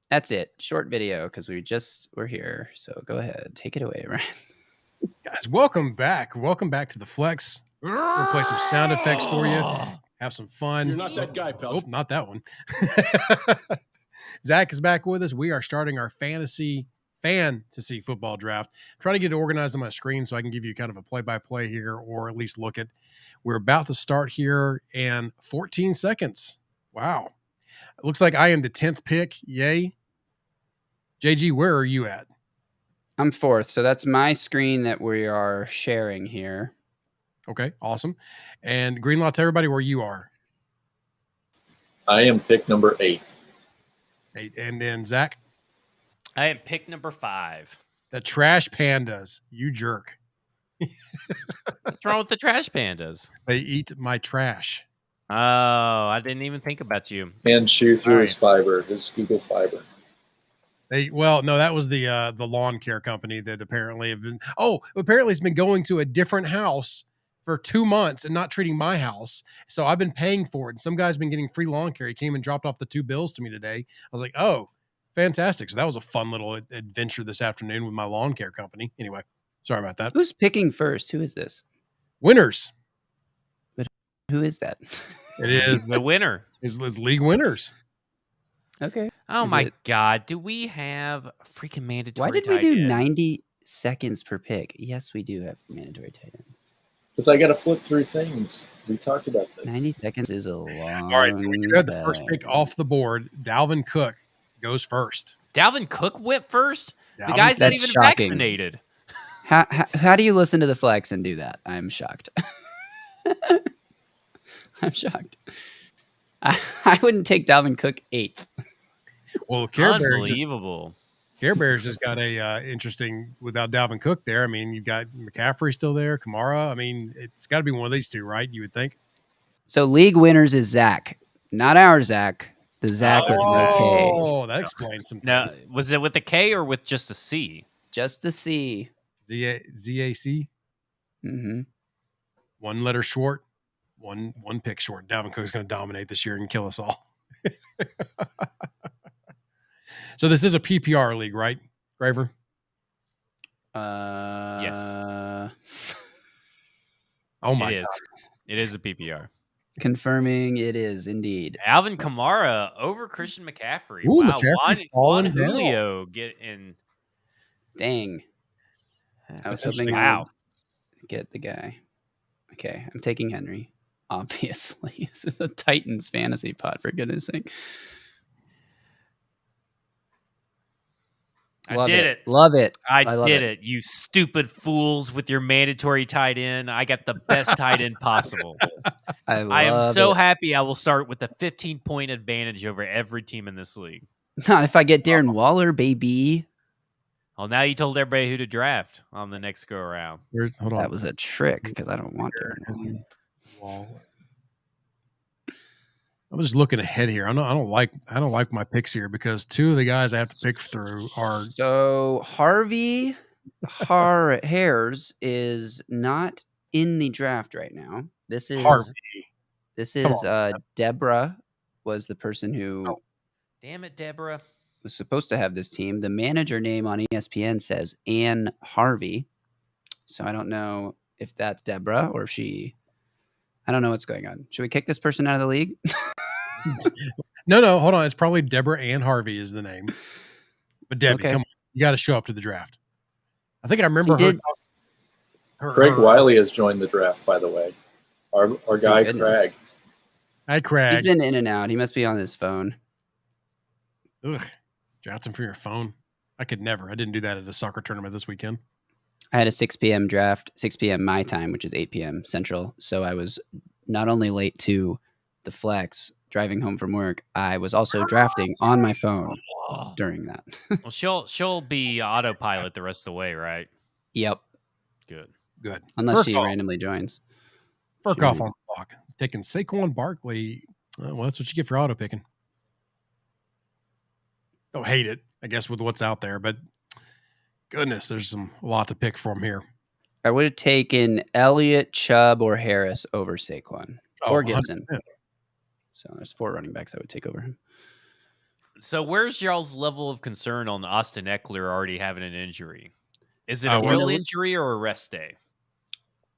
That's it. Short video because we're here. So go ahead, take it away, Ryan. Guys, welcome back. Welcome back to the Flex. We'll play some sound effects for you. Have some fun. You're not that guy, pal. Oh, not that one. Zach is back with us. We are starting our fantasy football draft. Trying to get it organized on my screen so I can give you kind of a play-by-play here, or at least look at. We're about to start here in 14 seconds. Wow. It looks like I am the 10th pick. Yay. JG, where are you at? I'm fourth, so that's my screen that we are sharing here. Okay, awesome. And Greenlaw, tell everybody where you are. I am pick number 8. 8. And then Zach? I am pick number 5. The Trash Pandas. You jerk. What's wrong with the Trash Pandas? They eat my trash. Oh, I didn't even think about you. And chew through his fiber, his Google Fiber. No, that was the lawn care company that apparently it's been going to a different house for 2 months and not treating my house. So I've been paying for it. And some guy's been getting free lawn care. He came and dropped off the 2 bills to me today. I was like, oh, fantastic. So that was a fun little adventure this afternoon with my lawn care company. Anyway, sorry about that. Who's picking first? Who is this? Winners. But who is that? It is the winner. It's league winners. Okay. Oh my God. Do we have freaking mandatory? Why did we do 90 seconds per pick? Yes, we do have mandatory tight end. Because I got to flip through things. We talked about this. 90 seconds is a long. All right, so we got the first pick off the board. Dalvin Cook goes first. Dalvin Cook went first? The guy's not even vaccinated. How do you listen to the Flex and do that? I'm shocked. I'm shocked. I wouldn't take Dalvin Cook 8th. Well, Care Bears just got a interesting without Dalvin Cook there. I mean, you've got McCaffrey still there, Kamara. I mean, it's got to be one of these two, right? You would think. So league winners is Zach, not our Zach. The Zach with the K. Oh, that explains some things. Now, was it with a K or with just a C? Just the C. ZAC. Mm-hmm. 1 letter short, one pick short. Dalvin Cook's going to dominate this year and kill us all. So this is a PPR league, right, Graver? Yes. Oh my God. It is a PPR. Confirming it is indeed. Alvin Kamara over Christian McCaffrey. Ooh, wow. McCaffrey's Juan Julio get in. Dang. I was hoping get the guy. Okay, I'm taking Henry. Obviously. This is a Titans fantasy pod, for goodness sake. I did it. Love it. I did it. You stupid fools with your mandatory tight end. I got the best tight end possible. I am so happy I will start with a 15-point advantage over every team in this league. Not if I get Darren Waller, baby. Well, now you told everybody who to draft on the next go around. Hold on. That was a trick because I don't want Darren Waller. I'm just looking ahead here. I don't like my picks here because 2 of the guys I have to pick through are Harvey Harris is not in the draft right now. This is Deborah was the person who damn it, Deborah, was supposed to have this team. The manager name on ESPN says Ann Harvey. So I don't know if that's Deborah or if I don't know what's going on. Should we kick this person out of the league? No, hold on. It's probably Deborah Ann Harvey is the name. But Debbie, come on. You got to show up to the draft. I think I remember her. Craig Wiley has joined the draft, by the way. Our guy, Craig. Hi, Craig. He's been in and out. He must be on his phone. Ugh. Drafting from your phone. I could never. I didn't do that at the soccer tournament this weekend. I had a 6 p.m. draft, 6 p.m. my time, which is 8 p.m. Central. So I was not only late to the Flex, driving home from work, I was also drafting on my phone during that. Well, she'll be autopilot the rest of the way, right? Yep. Good. Unless she randomly joins. Furkoff on the clock. Taking Saquon Barkley. Well, that's what you get for auto picking. Don't hate it, I guess, with what's out there, but goodness, there's a lot to pick from here. I would have taken Elliott, Chubb, or Harris over Saquon or Gibson. 100%. So there's 4 running backs I would take over him. So where's y'all's level of concern on Austin Eckler already having an injury? Is it a real injury or a rest day?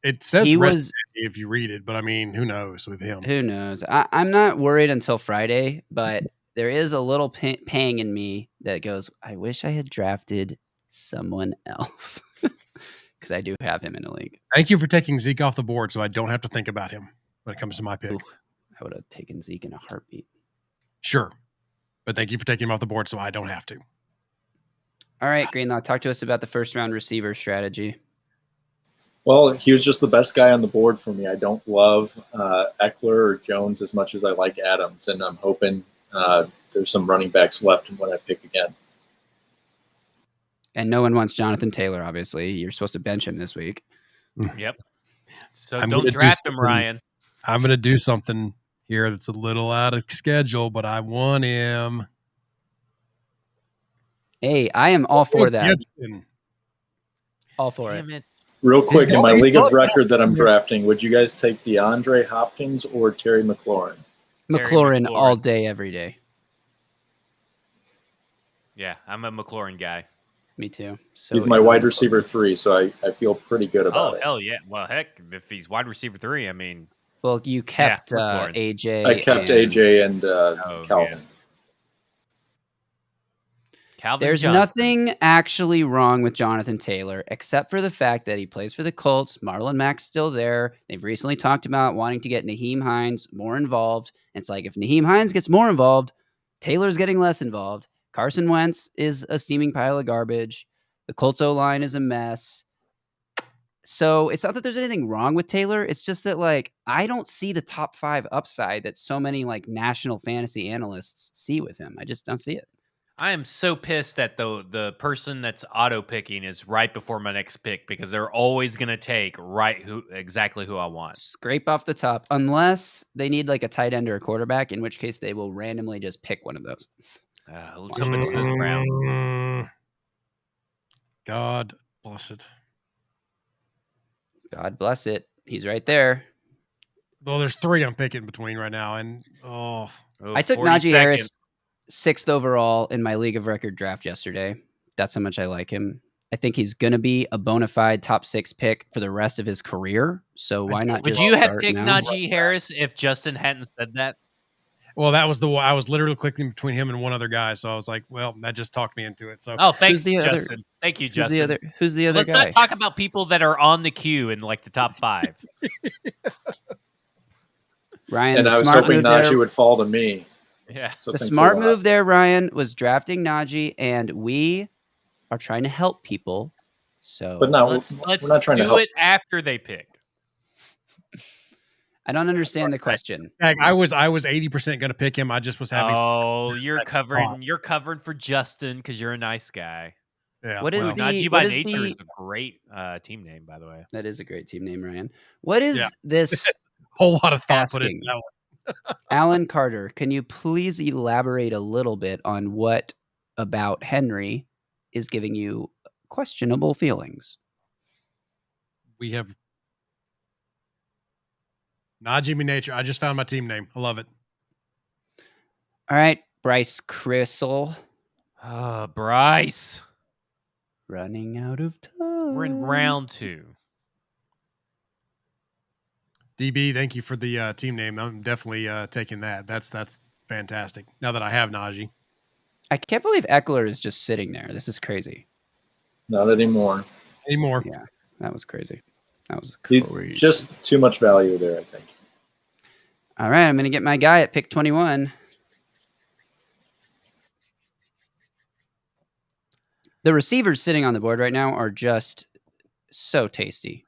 It says rest day if you read it, but I mean, who knows with him? Who knows? I'm not worried until Friday, but there is a little pang in me that goes, I wish I had drafted someone else. Because I do have him in a league. Thank you for taking Zeke off the board so I don't have to think about him when it comes to my pick. Ooh, I would have taken Zeke in a heartbeat. Sure. But thank you for taking him off the board so I don't have to. All right, Greenlaw, talk to us about the first-round receiver strategy. Well, he was just the best guy on the board for me. I don't love Eckler or Jones as much as I like Adams, and I'm hoping there's some running backs left when I pick again. And no one wants Jonathan Taylor, obviously. You're supposed to bench him this week. Yep. So don't draft him, Ryan. I'm going to do something here that's a little out of schedule, but I want him. Hey, I am all for that. All for it. Real quick, in my league of record that I'm drafting, would you guys take DeAndre Hopkins or Terry McLaurin? McLaurin all day, every day. Yeah, I'm a McLaurin guy. Me too. So he's my wide receiver 3, so I feel pretty good about it. Oh, hell yeah. Well, heck, if he's wide receiver 3, I mean. Well, you kept AJ. I kept AJ and Calvin. Yeah. Calvin There's Johnson. nothing actually wrong with Jonathan Taylor, except for the fact that he plays for the Colts. Marlon Mack's still there. They've recently talked about wanting to get Nyheim Hines more involved. And it's like, if Nyheim Hines gets more involved, Taylor's getting less involved. Carson Wentz is a steaming pile of garbage. The Colts O-line is a mess. So it's not that there's anything wrong with Taylor. It's just that, like, I don't see the top 5 upside that so many, like, national fantasy analysts see with him. I just don't see it. I am so pissed that the person that's auto picking is right before my next pick because they're always going to take exactly who I want. Scrape off the top, unless they need like a tight end or a quarterback, in which case they will randomly just pick one of those. Let's hope it's this round. God bless it. God bless it. He's right there. Well, there's 3 I'm picking between right now, and I took Najee Harris 6th overall in my league of record draft yesterday. That's how much I like him. I think he's going to be a bona fide top 6 pick for the rest of his career. So why not? Would you have picked Najee Harris if Justin hadn't said that? Well, that was I was literally clicking between him and one other guy, so I was like, well, that just talked me into it. So, thanks, Justin. Thank you, Justin. Who's the other guy? Let's not talk about people that are on the queue in like the top 5. Ryan, and I was hoping Najee would fall to me. Yeah. So the smart move there, Ryan, was drafting Najee, and we are trying to help people. So, but no, let's we're not trying to do it after they pick. I don't understand the question. I was 80% going to pick him. I just was having. Oh, you're covering for Justin because you're a nice guy. Yeah. Najee by nature is a great team name, by the way. That is a great team name, Ryan. What is this? Whole lot of thought put in that one. Alan Carter, can you please elaborate a little bit on what about Henry is giving you questionable feelings? We have Najee by nature. I just found my team name. I love it. All right, Bryce Crystal. Bryce. Running out of time. We're in round 2. DB, thank you for the team name. I'm definitely taking that. That's fantastic. Now that I have Najee. I can't believe Eckler is just sitting there. This is crazy. Not anymore. Yeah, that was crazy. That was crazy. Just too much value there, I think. All right, I'm going to get my guy at pick 21. The receivers sitting on the board right now are just so tasty.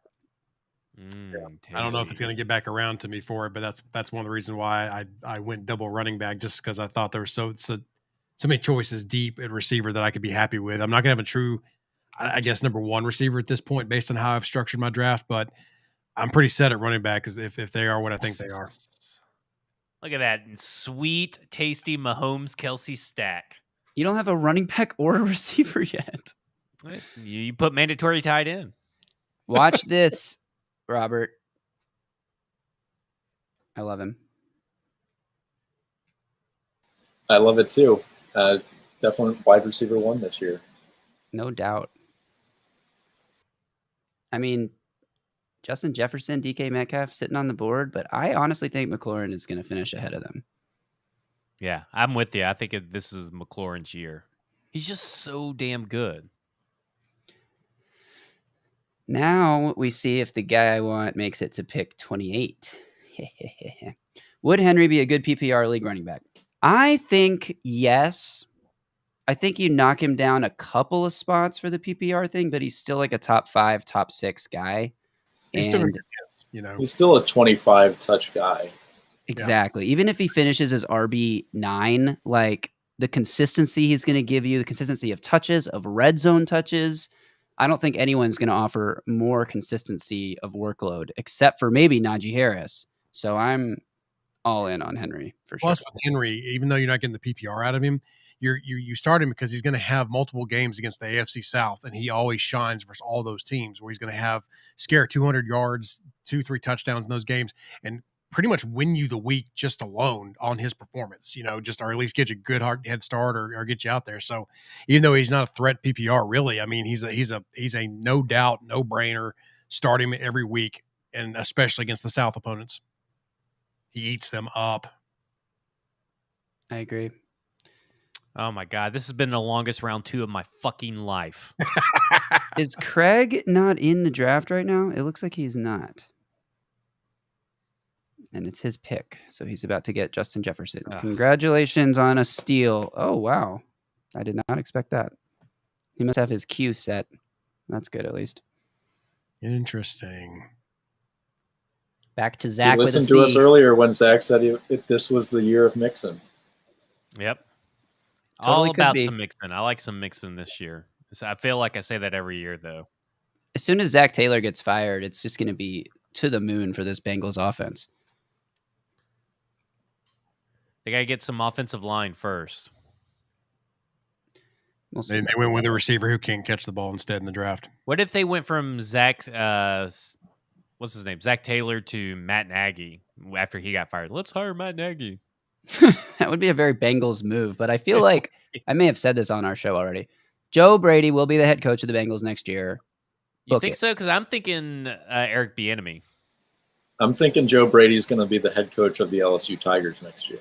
Tasty. I don't know if it's going to get back around to me for it, but that's one of the reasons why I went double running back, just because I thought there were so many choices deep at receiver that I could be happy with. I'm not going to have a true, I guess, number 1 receiver at this point based on how I've structured my draft, but I'm pretty set at running back if they are what I think they are. Look at that sweet, tasty Mahomes Kelsey stack. You don't have a running back or a receiver yet. You put mandatory tight end. Watch this, Robert. I love him. I love it too. Definitely wide receiver 1 this year. No doubt. I mean, Justin Jefferson, DK Metcalf sitting on the board, but I honestly think McLaurin is going to finish ahead of them. Yeah, I'm with you. I think this is McLaurin's year. He's just so damn good. Now we see if the guy I want makes it to pick 28. Would Henry be a good PPR league running back? I think yes. I think you knock him down a couple of spots for the PPR thing, but he's still like a top 5, top 6 guy. He's still he's still a 25 touch guy. Exactly. Yeah. Even if he finishes as RB9, like the consistency he's going to give you, the consistency of touches, of red zone touches, I don't think anyone's going to offer more consistency of workload except for maybe Najee Harris. So I'm all in on Henry for sure. Plus with Henry, even though you're not getting the PPR out of him, you start him because he's going to have multiple games against the AFC South, and he always shines versus all those teams where he's going to have scare 200 yards, 2-3 touchdowns in those games, and pretty much win you the week just alone on his performance, just or at least get you a good head start or get you out there. So even though he's not a threat PPR, really, I mean, he's a no doubt, no brainer. Start him every week, and especially against the South opponents. He eats them up. I agree. Oh my God, this has been the longest round 2 of my fucking life. Is Craig not in the draft right now? It looks like he's not. And it's his pick. So he's about to get Justin Jefferson. Ugh. Congratulations on a steal. Oh, wow. I did not expect that. He must have his cue set. That's good, at least. Interesting. Back to Zach. You listened to us earlier when Zach said this was the year of Mixon. Yep. Totally all about some Mixon. I like some Mixon this year. So I feel like I say that every year, though. As soon as Zach Taylor gets fired, it's just going to be to the moon for this Bengals offense. They got to get some offensive line first. They went with a receiver who can't catch the ball instead in the draft. What if they went from Zach, what's his name, Zach Taylor to Matt Nagy after he got fired? Let's hire Matt Nagy. That would be a very Bengals move, but I feel like I may have said this on our show already. Joe Brady will be the head coach of the Bengals next year. You think so? Because I'm thinking Eric Bieniemy. I'm thinking Joe Brady's going to be the head coach of the LSU Tigers next year.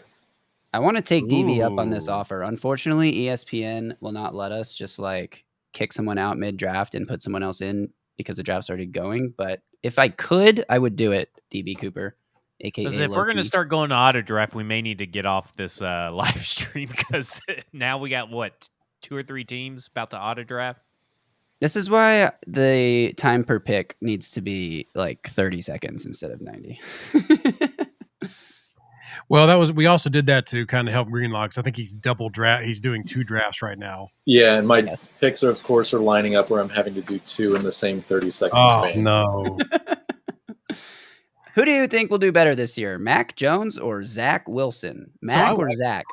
I want to take DB up on this offer. Unfortunately, ESPN will not let us just like kick someone out mid-draft and put someone else in because the draft's already going. But if I could, I would do it, DB Cooper. Because if we're going to start going to auto draft, we may need to get off this live stream because now we got, 2 or 3 teams about to auto draft? This is why the time per pick needs to be like 30 seconds instead of 90. Well, we also did that to kind of help Greenlaw because I think he's double draft. He's doing 2 drafts right now. Yeah, and my picks are, of course, lining up where I'm having to do 2 in the same 30-second span. No. Who do you think will do better this year, Mac Jones or Zach Wilson? Zach?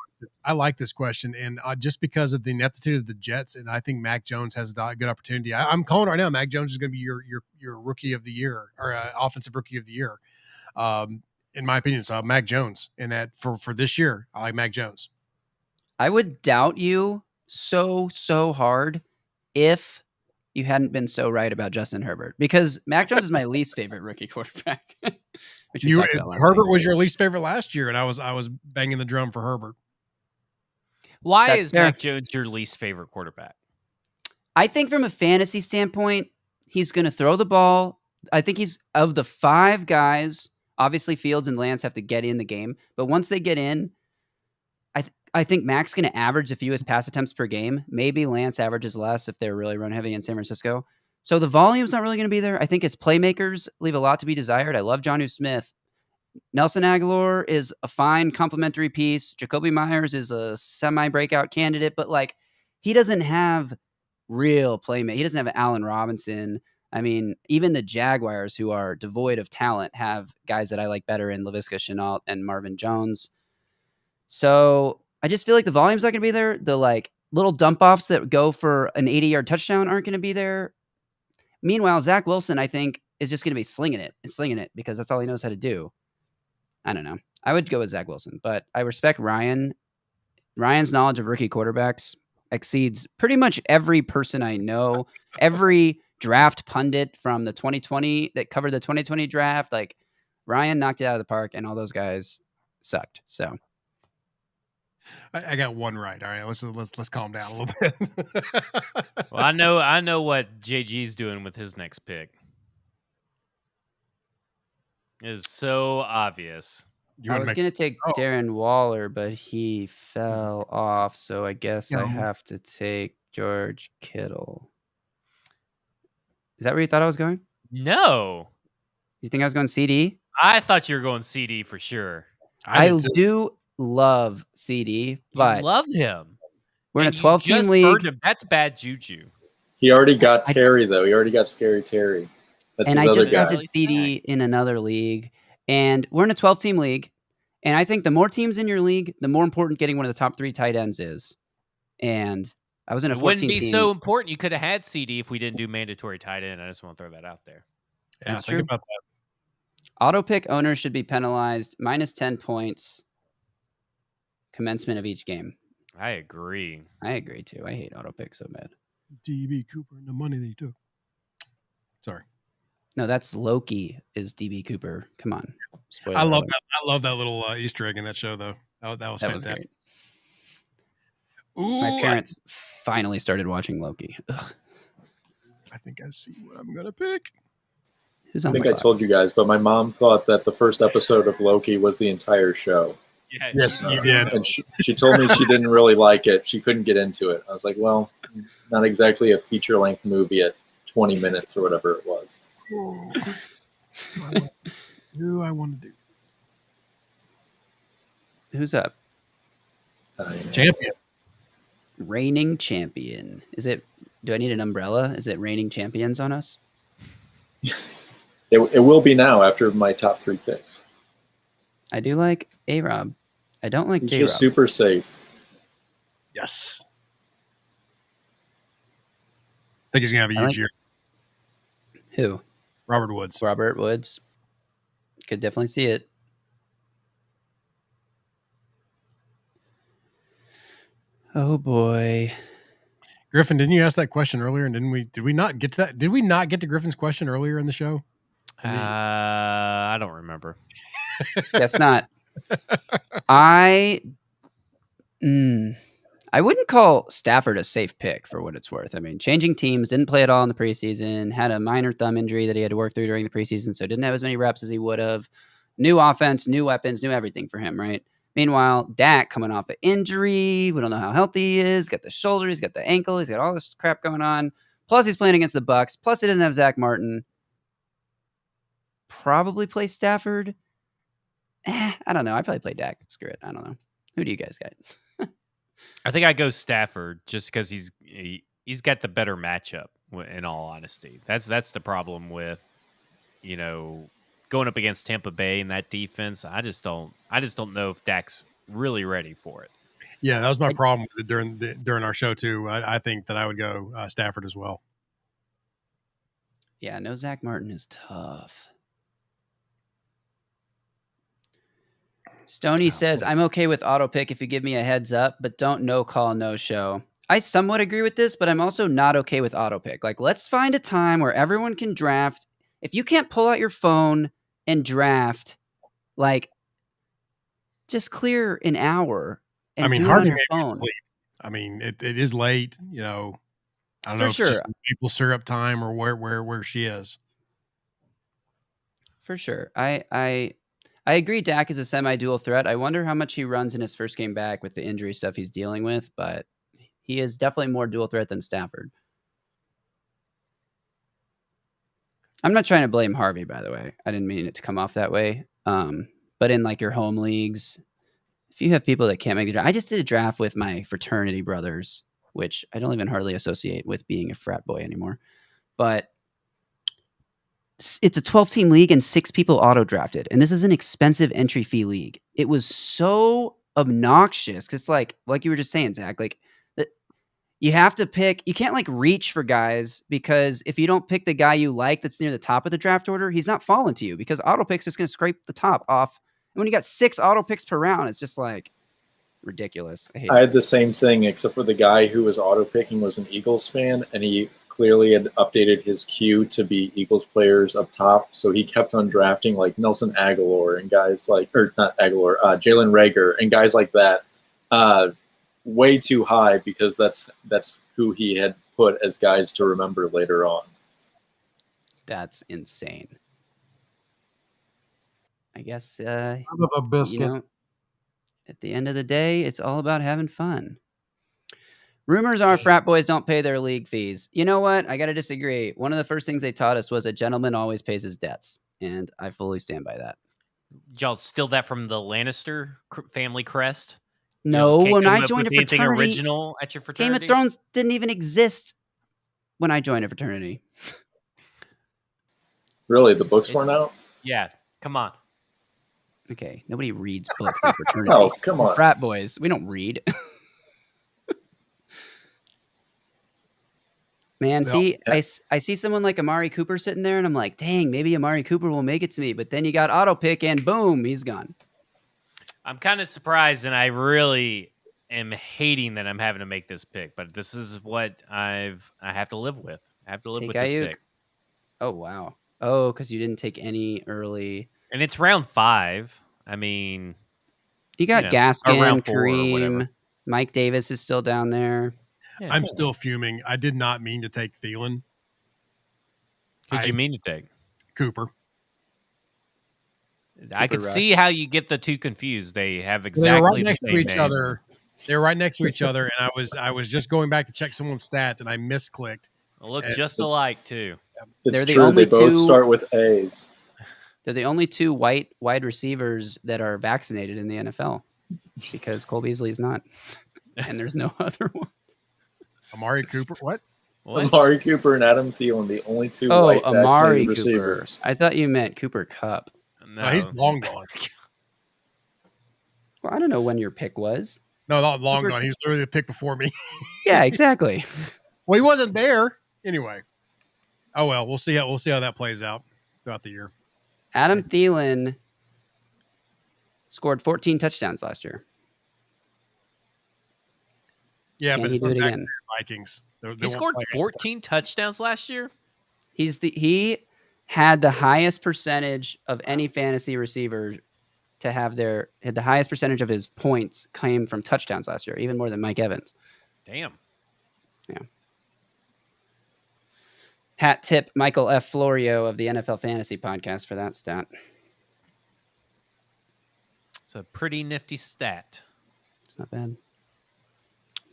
I like this question, and just because of the ineptitude of the Jets, and I think Mac Jones has a good opportunity. I'm calling right now. Mac Jones is going to be your rookie of the year or offensive rookie of the year, in my opinion. So Mac Jones, and that for this year, I like Mac Jones. I would doubt you so hard if you hadn't been so right about Justin Herbert, because Mac Jones is my least favorite rookie quarterback. Herbert was your least favorite last year, and I was banging the drum for Herbert. Why is Mac Jones your least favorite quarterback? I think from a fantasy standpoint, he's going to throw the ball. I think he's of the 5 guys. Obviously, Fields and Lance have to get in the game, but once they get in, I think Mac's going to average the fewest pass attempts per game. Maybe Lance averages less if they're really run heavy in San Francisco. So the volume's not really going to be there. I think its playmakers leave a lot to be desired. I love Jonnu Smith. Nelson Aguilar is a fine complementary piece. Jacoby Myers is a semi-breakout candidate, but like he doesn't have real playmate. He doesn't have Allen Robinson. I mean, even the Jaguars, who are devoid of talent, have guys that I like better in Laviska Shenault and Marvin Jones. So I just feel like the volume's not going to be there. The like little dump offs that go for an 80-yard touchdown aren't going to be there. Meanwhile, Zach Wilson, I think, is just going to be slinging it because that's all he knows how to do. I don't know. I would go with Zach Wilson, but I respect Ryan Ryan's knowledge of rookie quarterbacks exceeds pretty much every person I know, every draft pundit from the 2020 that covered the 2020 draft. Like Ryan knocked it out of the park, and all those guys sucked. So I got one right. All right, let's calm down a little bit. Well, I know what JG's doing with his next pick. It is so obvious. I was going to take Darren Waller, but he fell off, so I guess I have to take George Kittle. Is that where you thought I was going? No. You think I was going CD? I thought you were going CD for sure. I do love CD, but you love him. We're in a 12-team league. That's bad juju. He already got Terry, though. He already got Scary Terry. That's and his I other just guy. drafted CD in another league, and we're in a 12-team league. And I think the more teams in your league, the more important getting one of the top 3 tight ends is. And I was in a 14-team. It wouldn't be so important. You could have had CD if we didn't do mandatory tight end. I just want to throw that out there. Yeah, think about that. Auto pick owners should be penalized minus 10 points commencement of each game. I agree. I agree too. I hate auto pick so bad. DB Cooper and the money that he took. Sorry. No, that's Loki is DB Cooper. Come on. Spoiler alert. I love that little Easter egg in that show, though. That was fantastic. Ooh, my parents finally started watching Loki. Ugh. I think I see what I'm going to pick. I think I told you guys, but my mom thought that the first episode of Loki was the entire show. Yes, you did. And she told me she didn't really like it. She couldn't get into it. I was like, well, not exactly a feature-length movie at 20 minutes or whatever it was. Do I want to do this? Who's up? Champion. Reigning champion. Is it? Do I need an umbrella? Is it reigning champions on us? It will be now after my top 3 picks. I do like A-Rob. I don't like J-Rob. He's just super safe. Yes. I think he's going to have a huge year. Who? Robert Woods. Robert Woods. Could definitely see it. Oh boy. Griffin, didn't you ask that question earlier? And did we not get to that? Did we not get to Griffin's question earlier in the show? I don't remember. Guess not. I wouldn't call Stafford a safe pick for what it's worth. I mean, changing teams, didn't play at all in the preseason, had a minor thumb injury that he had to work through during the preseason, so didn't have as many reps as he would have. New offense, new weapons, new everything for him, right? Meanwhile, Dak coming off an injury. We don't know how healthy he is. He's got the shoulder. He's got the ankle. He's got all this crap going on. Plus, he's playing against the Bucs. Plus, he doesn't have Zach Martin. Probably play Stafford. I don't know. I'd probably play Dak. Screw it. I don't know. Who do you guys got? I think I go Stafford just because he's got the better matchup. In all honesty, that's the problem with going up against Tampa Bay and that defense. I just don't know if Dak's really ready for it. Yeah, that was my problem with it during our show too. I think that I would go Stafford as well. Yeah, no, Zach Martin is tough. Stoney says, I'm okay with auto pick if you give me a heads up, but don't no call, no show. I somewhat agree with this, but I'm also not okay with auto pick. Like, let's find a time where everyone can draft. If you can't pull out your phone and draft, like, just clear an hour and do it on your phone. I mean, it is late, I don't know if it's maple syrup time or where she is. For sure. I agree Dak is a semi-dual threat. I wonder how much he runs in his first game back with the injury stuff he's dealing with, but he is definitely more dual threat than Stafford. I'm not trying to blame Harvey, by the way. I didn't mean it to come off that way. But in like your home leagues, if you have people that can't make the draft, I just did a draft with my fraternity brothers, which I don't even hardly associate with being a frat boy anymore. But it's a 12-team league and 6 people auto-drafted. And this is an expensive entry fee league. It was so obnoxious because like you were just saying, Zach, like you have to pick. You can't like reach for guys because if you don't pick the guy you like that's near the top of the draft order, he's not falling to you because auto picks is going to scrape the top off. And when you got 6 auto picks per round, it's just like ridiculous. I had the same thing, except for the guy who was auto picking was an Eagles fan, and he clearly had updated his queue to be Eagles players up top. So he kept on drafting like Nelson Aguilar and guys like, or not Aguilar, Jalen Reagor and guys like that, way too high because that's who he had put as guys to remember later on. That's insane. I guess, a biscuit. At the end of the day, it's all about having fun. Rumors are frat boys don't pay their league fees. You know what? I got to disagree. One of the first things they taught us was a gentleman always pays his debts, and I fully stand by that. Did y'all steal that from the Lannister family crest? No, when I joined a fraternity, original at your fraternity? Game of Thrones didn't even exist when I joined a fraternity. Really? The books weren't out? Yeah. Come on. Okay. Nobody reads books in fraternity. Oh, come on. Frat boys. We don't read. Man, see, I see someone like Amari Cooper sitting there, and I'm like, dang, maybe Amari Cooper will make it to me. But then you got auto pick, and boom, he's gone. I'm kind of surprised, and I really am hating that I'm having to make this pick. But this is what I have to live with. I have to live with this pick. Oh, wow. Oh, because you didn't take any early. And it's round 5. I mean, you got Gaskin, Kareem, Mike Davis is still down there. Yeah. I'm still fuming. I did not mean to take Thielen. Who'd you mean to take? Cooper. I could see how you get the two confused. They have exactly right next to each other. They were right next to each other, and I was just going back to check someone's stats, and I misclicked. They look just alike too. It's true. They both start with A's. They're the only two white wide receivers that are vaccinated in the NFL because Cole Beasley's not, and there's no other one. Amari Cooper, what? Amari Cooper and Adam Thielen, the only two white Amari receivers. I thought you meant Cooper Kupp. No, he's long gone. Well, I don't know when your pick was. No, not long gone. He was literally the pick before me. Yeah, exactly. Well, he wasn't there anyway. Oh well, we'll see how that plays out throughout the year. Adam Thielen scored 14 touchdowns last year. Yeah, but it's not again. Vikings. He scored 14 touchdowns last year. He had the highest percentage of any fantasy receiver to have the highest percentage of his points came from touchdowns last year, even more than Mike Evans. Damn. Yeah. Hat tip Michael F. Florio of the NFL Fantasy Podcast for that stat. It's a pretty nifty stat. It's not bad.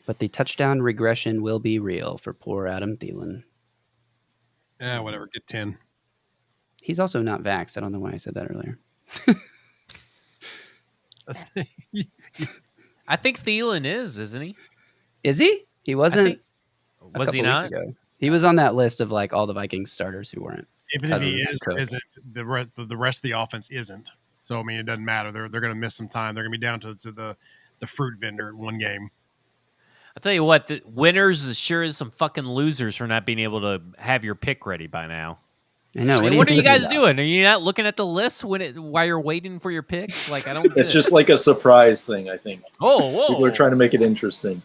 But the touchdown regression will be real for poor Adam Thielen. Yeah, whatever. Get 10. He's also not vaxxed. I don't know why I said that earlier. I think Thielen isn't he? Is he? He wasn't. Was he not? He was on that list of like all the Vikings starters who weren't. Even if he is or isn't, the rest of the offense isn't. So I mean, it doesn't matter. They're going to miss some time. They're going to be down to the fruit vendor in one game. I'll tell you what, the winners as sure as some fucking losers for not being able to have your pick ready by now. I know. What are you guys doing? Are you not looking at the list while you're waiting for your pick? Like I don't. It's just like a surprise thing, I think. Oh, whoa! People are trying to make it interesting.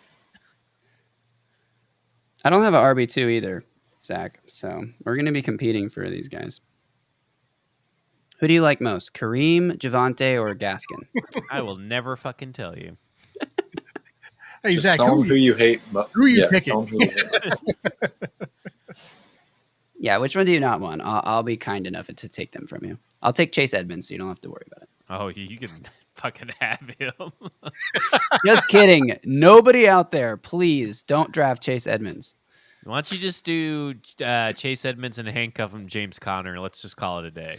I don't have an RB2 either, Zach. So we're going to be competing for these guys. Who do you like most, Kareem, Javonte, or Gaskin? I will never fucking tell you. Hey, just Zach, who you hate. Who are you picking? Yeah, which one do you not want? I'll be kind enough to take them from you. I'll take Chase Edmonds, so you don't have to worry about it. Oh, you can fucking have him. Just kidding. Nobody out there, please don't draft Chase Edmonds. Why don't you just do Chase Edmonds and handcuff him James Conner? Let's just call it a day.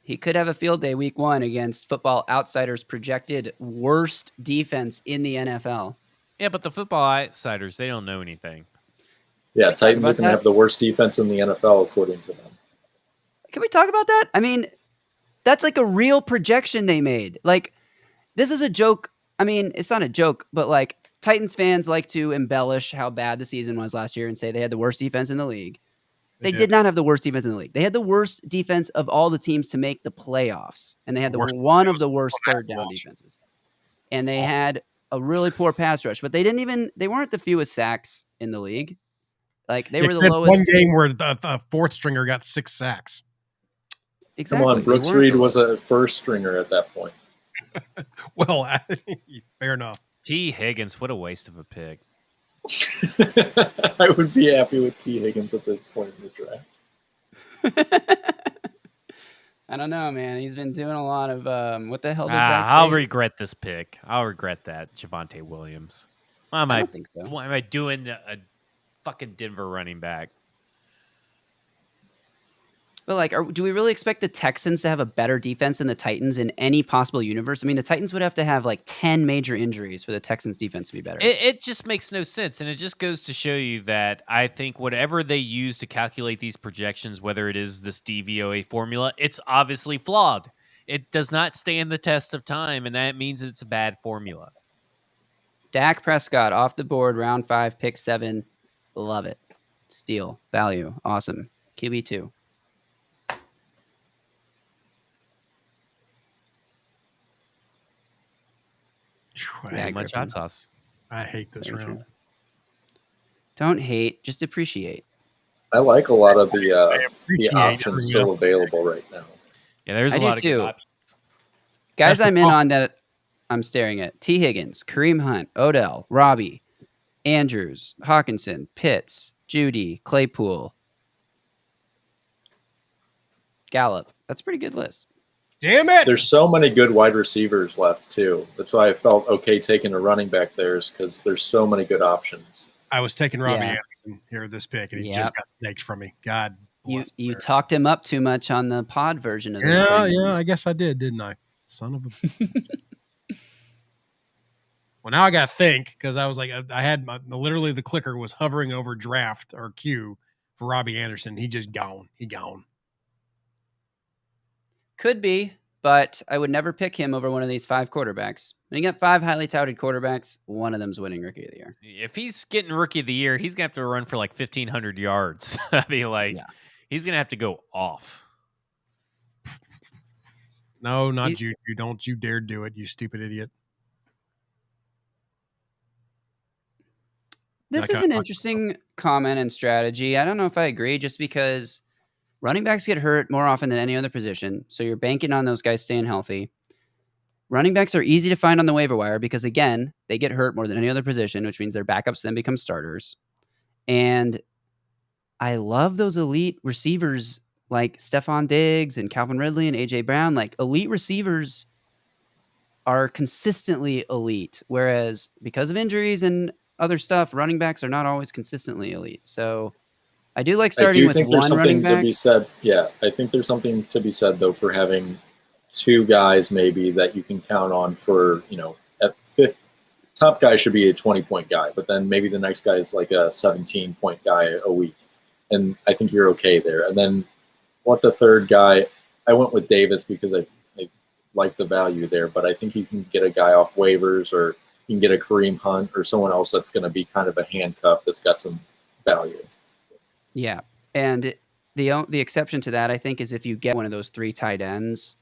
He could have a field day week 1 against Football Outsiders' projected worst defense in the NFL. Yeah, but the Football Outsiders, they don't know anything. Yeah, Titans are going to have the worst defense in the NFL, according to them. Can we talk about that? I mean, that's like a real projection they made. Like, this is a joke. I mean, it's not a joke, but like Titans fans like to embellish how bad the season was last year and say they had the worst defense in the league. They did not have the worst defense in the league. They had the worst defense of all the teams to make the playoffs, and they had one of the worst third down defenses. and they had a really poor pass rush, but they weren't the fewest sacks in the league. Like they were the lowest. One game where the fourth stringer got 6 sacks. Exactly. Come on, Brooks Reed was a first stringer at that point. Well, fair enough. T. Higgins, what a waste of a pick. I would be happy with T. Higgins at this point in the draft. I don't know, man. He's been doing a lot of what the hell did Zach say? I'll regret this pick. I'll regret that, Javonte Williams. I don't think so. Why am I doing a fucking Denver running back? But like, do we really expect the Texans to have a better defense than the Titans in any possible universe? I mean, the Titans would have to have like 10 major injuries for the Texans defense to be better. It just makes no sense. And it just goes to show you that I think whatever they use to calculate these projections, whether it is this DVOA formula, it's obviously flawed. It does not stand the test of time. And that means it's a bad formula. Dak Prescott off the board, round 5, pick 7. Love it. Steal. Value. Awesome. QB2. Much hot sauce. I hate this round. True. Don't hate, just appreciate. I like a lot of the options still available right now. Yeah, there's a lot of good options. Guys, I'm in on that. I'm staring at T. Higgins, Kareem Hunt, Odell, Robbie, Andrews, Hawkinson, Pitts, Judy, Claypool, Gallup. That's a pretty good list. Damn it! There's so many good wide receivers left, too. That's why I felt okay taking a running back there, is because there's so many good options. I was taking Robbie Anderson here at this pick, and he just got snaked from me. God bless you talked him up too much on the pod version of this thing. Yeah, I guess I did, didn't I? Son of a... Well, now I got to think, because I was like, I had literally the clicker was hovering over draft or Q for Robbie Anderson. He just gone. He gone. Could be, but I would never pick him over one of these 5 quarterbacks. When you got 5 highly touted quarterbacks, one of them's winning Rookie of the Year. If he's getting Rookie of the Year, he's going to have to run for like 1,500 yards. I mean, like, he's going to have to go off. No, not you. Don't you dare do it, you stupid idiot. This is an interesting comment and strategy. I don't know if I agree, just because running backs get hurt more often than any other position, so you're banking on those guys staying healthy. Running backs are easy to find on the waiver wire because, again, they get hurt more than any other position, which means their backups then become starters. And I love those elite receivers like Stephon Diggs and Calvin Ridley and A.J. Brown. Like, elite receivers are consistently elite, whereas because of injuries and other stuff, running backs are not always consistently elite. So I do like starting with one running back. To be said, I think there's something to be said, though, for having 2 guys maybe that you can count on for, at top guy should be a 20-point guy, but then maybe the next guy is like a 17-point guy a week. And I think you're okay there. And then the third guy, I went with Davis because I like the value there, but I think you can get a guy off waivers, or you can get a Kareem Hunt or someone else that's going to be kind of a handcuff that's got some value. Yeah, and the exception to that, I think, is if you get one of those 3 tight ends,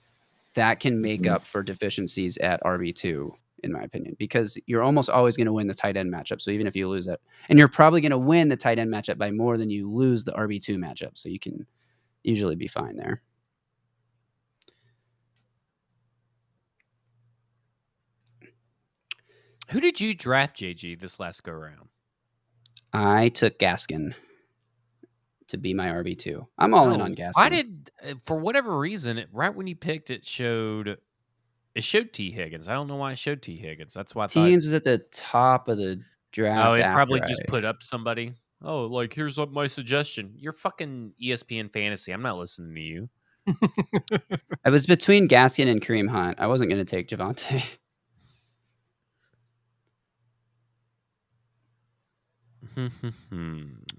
that can make up for deficiencies at RB2, in my opinion, because you're almost always going to win the tight end matchup. So even if you lose it, and you're probably going to win the tight end matchup by more than you lose the RB2 matchup, so you can usually be fine there. Who did you draft, JG, this last go round? I took Gaskin to be my RB2. I'm all in on Gaskin. For whatever reason, right when you picked it, showed T. Higgins. I don't know why it showed T. Higgins. That's why I thought Higgins was at the top of the draft. Oh, it probably just put up somebody. Oh, like, here's my suggestion. You're fucking ESPN fantasy. I'm not listening to you. I was between Gaskin and Kareem Hunt. I wasn't going to take Javonte.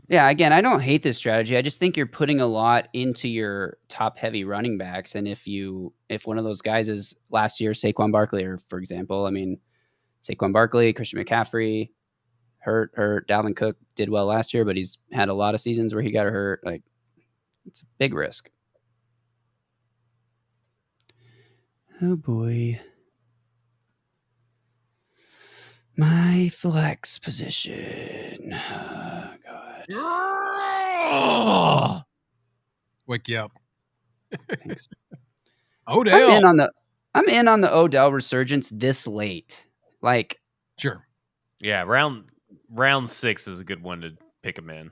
Yeah, again, I don't hate this strategy. I just think you're putting a lot into your top heavy running backs. And if one of those guys is last year Saquon Barkley, or for example, I mean, Saquon Barkley, Christian McCaffrey, hurt. Dalvin Cook did well last year, but he's had a lot of seasons where he got hurt. Like, it's a big risk. Oh boy. My flex position. Oh, God. Wake you up. Thanks. Odell. I'm in on the Odell resurgence this late. Like, sure. Yeah, round 6 is a good one to pick him in.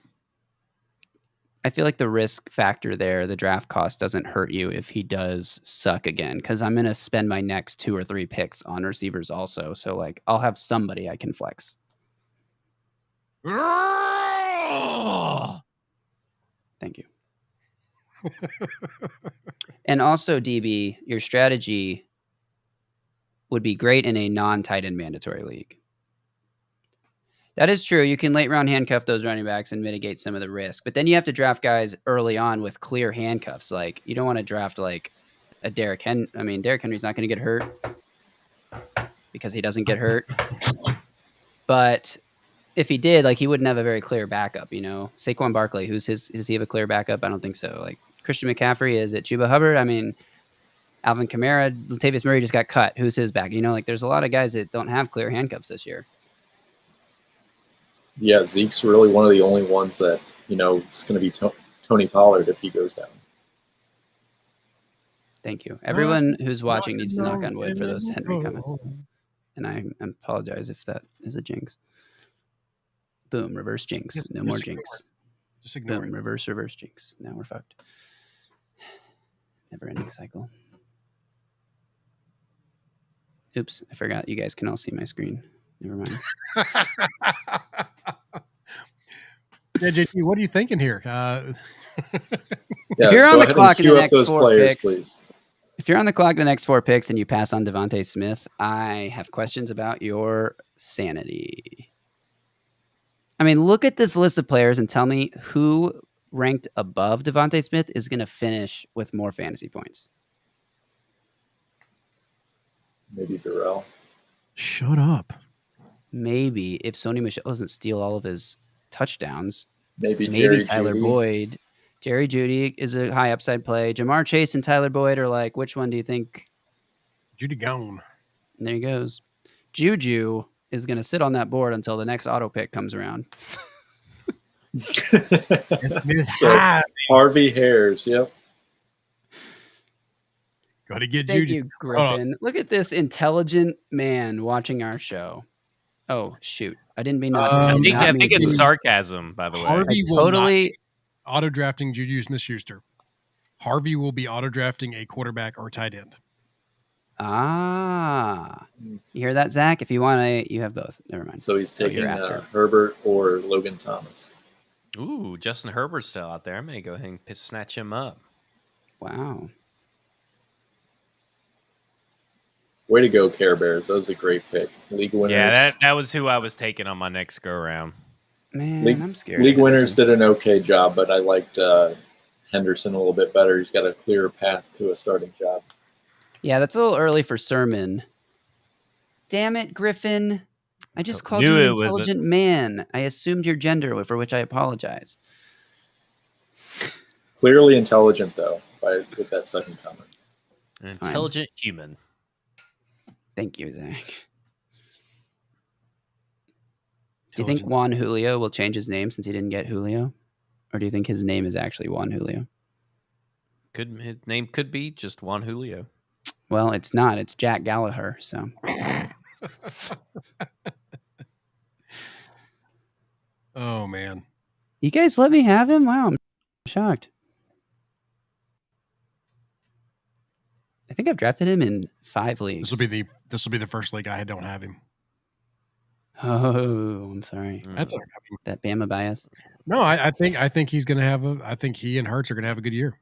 I feel like the risk factor there, the draft cost, doesn't hurt you if he does suck again, because I'm going to spend my next 2 or 3 picks on receivers also. So, like, I'll have somebody I can flex. Thank you. And also, DB, your strategy would be great in a non-tight end mandatory league. That is true. You can late round handcuff those running backs and mitigate some of the risk. But then you have to draft guys early on with clear handcuffs. Like, you don't want to draft like a Derrick Henry. I mean, Derrick Henry's not going to get hurt because he doesn't get hurt. But if he did, like, he wouldn't have a very clear backup, you know? Saquon Barkley, does he have a clear backup? I don't think so. Like, Christian McCaffrey, is it Chuba Hubbard? I mean, Alvin Kamara, Latavius Murray just got cut. Who's his back? You know, like, there's a lot of guys that don't have clear handcuffs this year. Yeah, Zeke's really one of the only ones that, you know, it's going to be Tony Pollard if he goes down. Thank you. Everyone who's watching needs to knock on wood for those Henry comments. And I apologize if that is a jinx. Boom, reverse jinx. No more jinx. Just ignore Boom, it. reverse jinx. Now we're fucked. Never ending cycle. Oops, I forgot. You guys can all see my screen. Never mind. Yeah, JT, what are you thinking here? Yeah, if you're on the clock in the next 4 players, picks, please. If you're on the clock the next 4 picks and you pass on Devontae Smith, I have questions about your sanity. I mean, look at this list of players and tell me who ranked above Devontae Smith is going to finish with more fantasy points. Maybe Durrell. Shut up. Maybe if Sony Michel doesn't steal all of his touchdowns. Maybe Tyler Judy. Boyd. Jerry Jeudy is a high upside play. Jamar Chase and Tyler Boyd are like, which one do you think? Judy gone. There he goes. Juju is going to sit on that board until the next auto pick comes around. So, Harvey Harris, yep. Got to get Thank Juju. you, Griffin. Look at this intelligent man watching our show. Oh, shoot. I didn't mean not. I think it's sarcasm, by the way. Harvey will totally auto drafting Juju Smith-Schuster. Harvey will be auto drafting a quarterback or tight end. You hear that, Zach? If you want you have both. Never mind. So he's taking Herbert or Logan Thomas. Ooh, Justin Herbert's still out there. I may go ahead and snatch him up. Wow. Way to go, Care Bears. That was a great pick. League winners. Yeah, that was who I was taking on my next go around. Man, I'm scared. League winners did an okay job, but I liked Henderson a little bit better. He's got a clearer path to a starting job. Yeah, that's a little early for Sermon. Damn it, Griffin. I just called you an intelligent man. I assumed your gender, for which I apologize. Clearly intelligent, though, with that second comment. An intelligent human. Thank you, Zach. Do you think Juan Julio will change his name since he didn't get Julio? Or do you think his name is actually Juan Julio? His name could be just Juan Julio. Well, it's not. It's Jack Gallagher, so. Oh, man. You guys let me have him? Wow, I'm shocked. I think I've drafted him in 5 leagues. This will be the first league I don't have him. Oh, I'm sorry. That's that Bama bias. No, I think he's going to have I think he and Hurts are going to have a good year.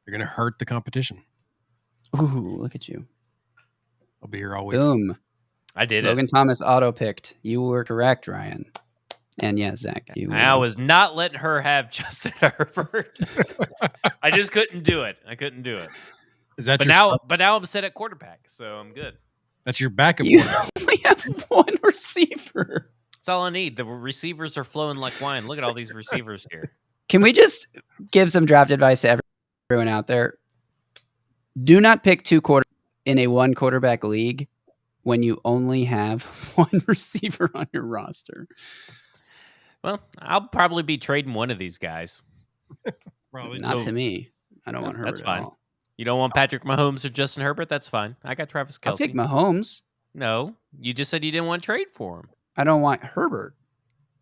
They're going to hurt the competition. Ooh, look at you. I'll be here all week. Boom. I did Logan Thomas auto-picked. You were correct, Ryan. And yes, Zach. I was not letting her have Justin Herbert. I just couldn't do it. Is that but now I'm set at quarterback, so I'm good. That's your backup. You only have one receiver. That's all I need. The receivers are flowing like wine. Look at all these receivers here. Can we just give some draft advice to everyone out there? Do not pick 2 quarterbacks in a 1 quarterback league when you only have one receiver on your roster? Well, I'll probably be trading one of these guys. Probably Not to me. I don't want Herbert that's fine. at all. You don't want Patrick Mahomes or Justin Herbert? That's fine. I got Travis Kelce. I'll take Mahomes. No, you just said you didn't want to trade for him. I don't want Herbert.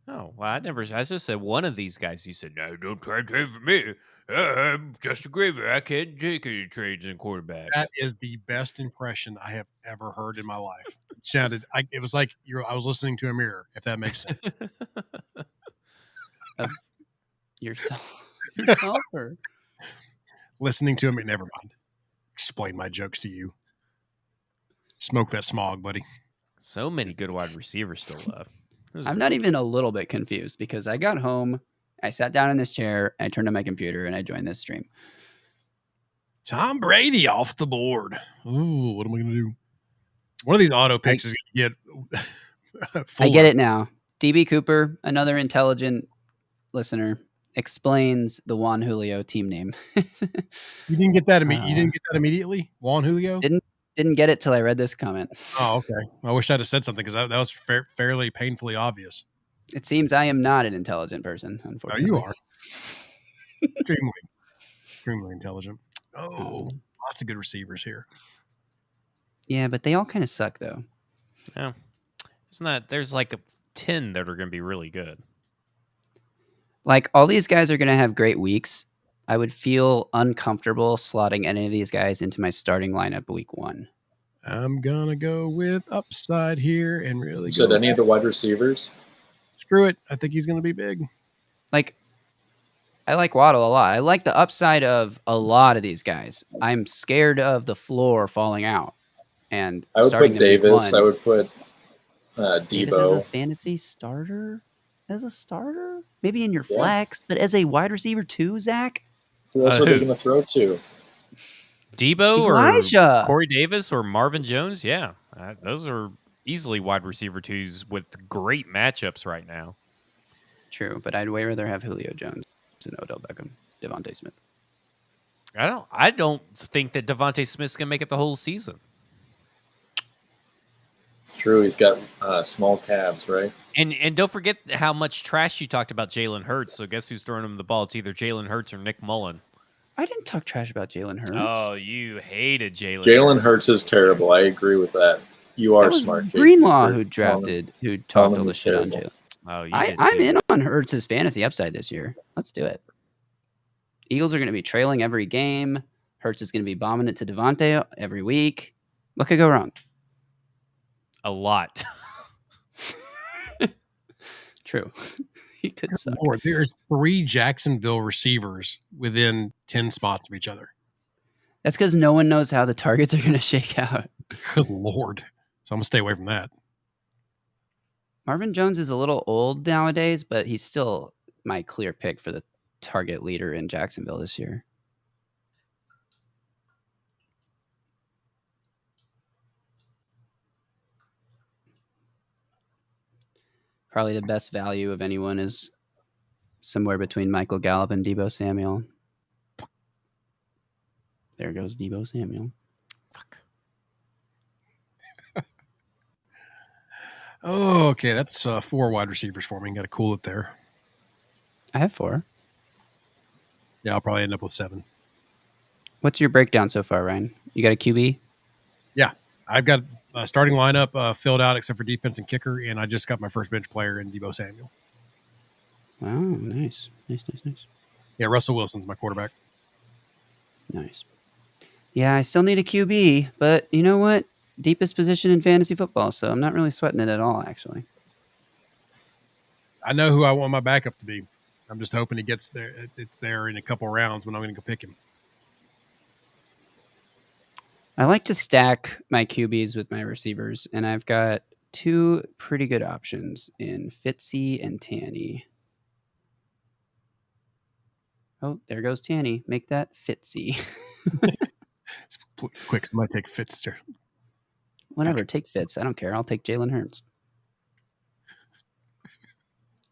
Oh, well, I just said one of these guys. You said, no, don't try to trade for me. I'm just a gravy. I can't take any trades in quarterbacks. That is the best impression I have ever heard in my life. It was like I was listening to a mirror, if that makes sense. Yourself. Or? Listening to him, never mind. Explain my jokes to you. Smoke that smog, buddy. So many good wide receivers still left. I'm not even a little bit confused because I got home, I sat down in this chair, I turned on my computer, and I joined this stream. Tom Brady off the board. Ooh, what am I going to do? One of these auto picks is going to get I get it now. DB Cooper, another intelligent listener, explains the Juan Julio team name. You didn't get that you didn't get that immediately? Juan Julio? Didn't get it till I read this comment. Oh, okay. I wish I'd have said something because that was fairly painfully obvious. It seems I am not an intelligent person, unfortunately. No, you are. Extremely intelligent. Oh, lots of good receivers here. Yeah, but they all kind of suck, though. Yeah. There's like 10 that are going to be really good. Like, all these guys are going to have great weeks. I would feel uncomfortable slotting any of these guys into my starting lineup week 1. I'm going to go with upside here and really said any of the wide receivers? Screw it. I think he's going to be big. Like, I like Waddle a lot. I like the upside of a lot of these guys. I'm scared of the floor falling out. And I would put Davis. I would put Debo. Davis as a fantasy starter? As a starter? Maybe in your flex, but as a wide receiver too, Zach? Who else are they going to throw to? Debo Elijah. or Corey Davis or Marvin Jones? Yeah. Those are easily wide receiver twos with great matchups right now. True, but I'd way rather have Julio Jones than Odell Beckham, Devontae Smith. I don't think that Devontae Smith's going to make it the whole season. It's true. He's got small calves, right? And don't forget how much trash you talked about Jalen Hurts. So guess who's throwing him the ball? It's either Jalen Hurts or Nick Mullen. I didn't talk trash about Jalen Hurts. Oh, you hated Jalen. Jalen Hurts is terrible. I agree with that. You are smart. Greenlaw who talked all the shit on Jalen. Oh, I'm in on Hurts' fantasy upside this year. Let's do it. Eagles are going to be trailing every game. Hurts is going to be bombing it to Devontae every week. What could go wrong? A lot. True. He could suck. Lord, there's 3 Jacksonville receivers within 10 spots of each other. That's because no one knows how the targets are going to shake out. Good Lord. So I'm going to stay away from that. Marvin Jones is a little old nowadays, but he's still my clear pick for the target leader in Jacksonville this year. Probably the best value of anyone is somewhere between Michael Gallup and Deebo Samuel. There goes Deebo Samuel. Fuck. Oh, okay. That's 4 wide receivers for me. Got to cool it there. I have 4. Yeah, I'll probably end up with 7. What's your breakdown so far, Ryan? You got a QB? Yeah, I've got a starting lineup filled out except for defense and kicker, and I just got my first bench player in Deebo Samuel. Wow, nice. Yeah, Russell Wilson's my quarterback. Nice. Yeah, I still need a QB, but you know what? Deepest position in fantasy football, so I'm not really sweating it at all, actually. I know who I want my backup to be. I'm just hoping he gets there. It's there in a couple rounds when I'm going to go pick him. I like to stack my QBs with my receivers, and I've got 2 pretty good options in Fitzy and Tanny. Oh, there goes Tanny. Make that Fitzy. Quick, somebody take Fitz. Whatever, take Fitz. I don't care. I'll take Jalen Hurts.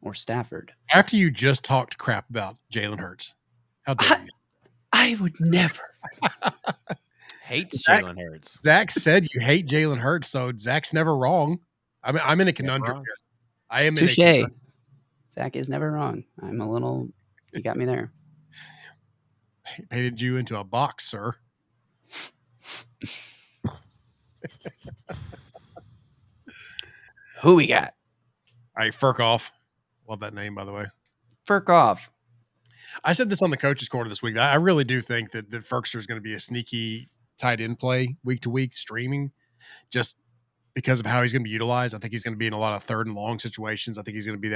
Or Stafford. After you just talked crap about Jalen Hurts, how dare you? I would never. hates Jalen Hurts. Zach said you hate Jalen Hurts, so Zach's never wrong. I'm in a conundrum here. I am Touché. in a conundrum. Zach is never wrong. You got me there. Painted you into a box, sir. Who we got? All right, Furkoff. Love that name, by the way. Furkoff. I said this on the coach's corner this week. I really do think that Ferkster is going to be a sneaky tight end play week to week streaming, just because of how he's going to be utilized. I think he's going to be in a lot of third and long situations. I think he's going to be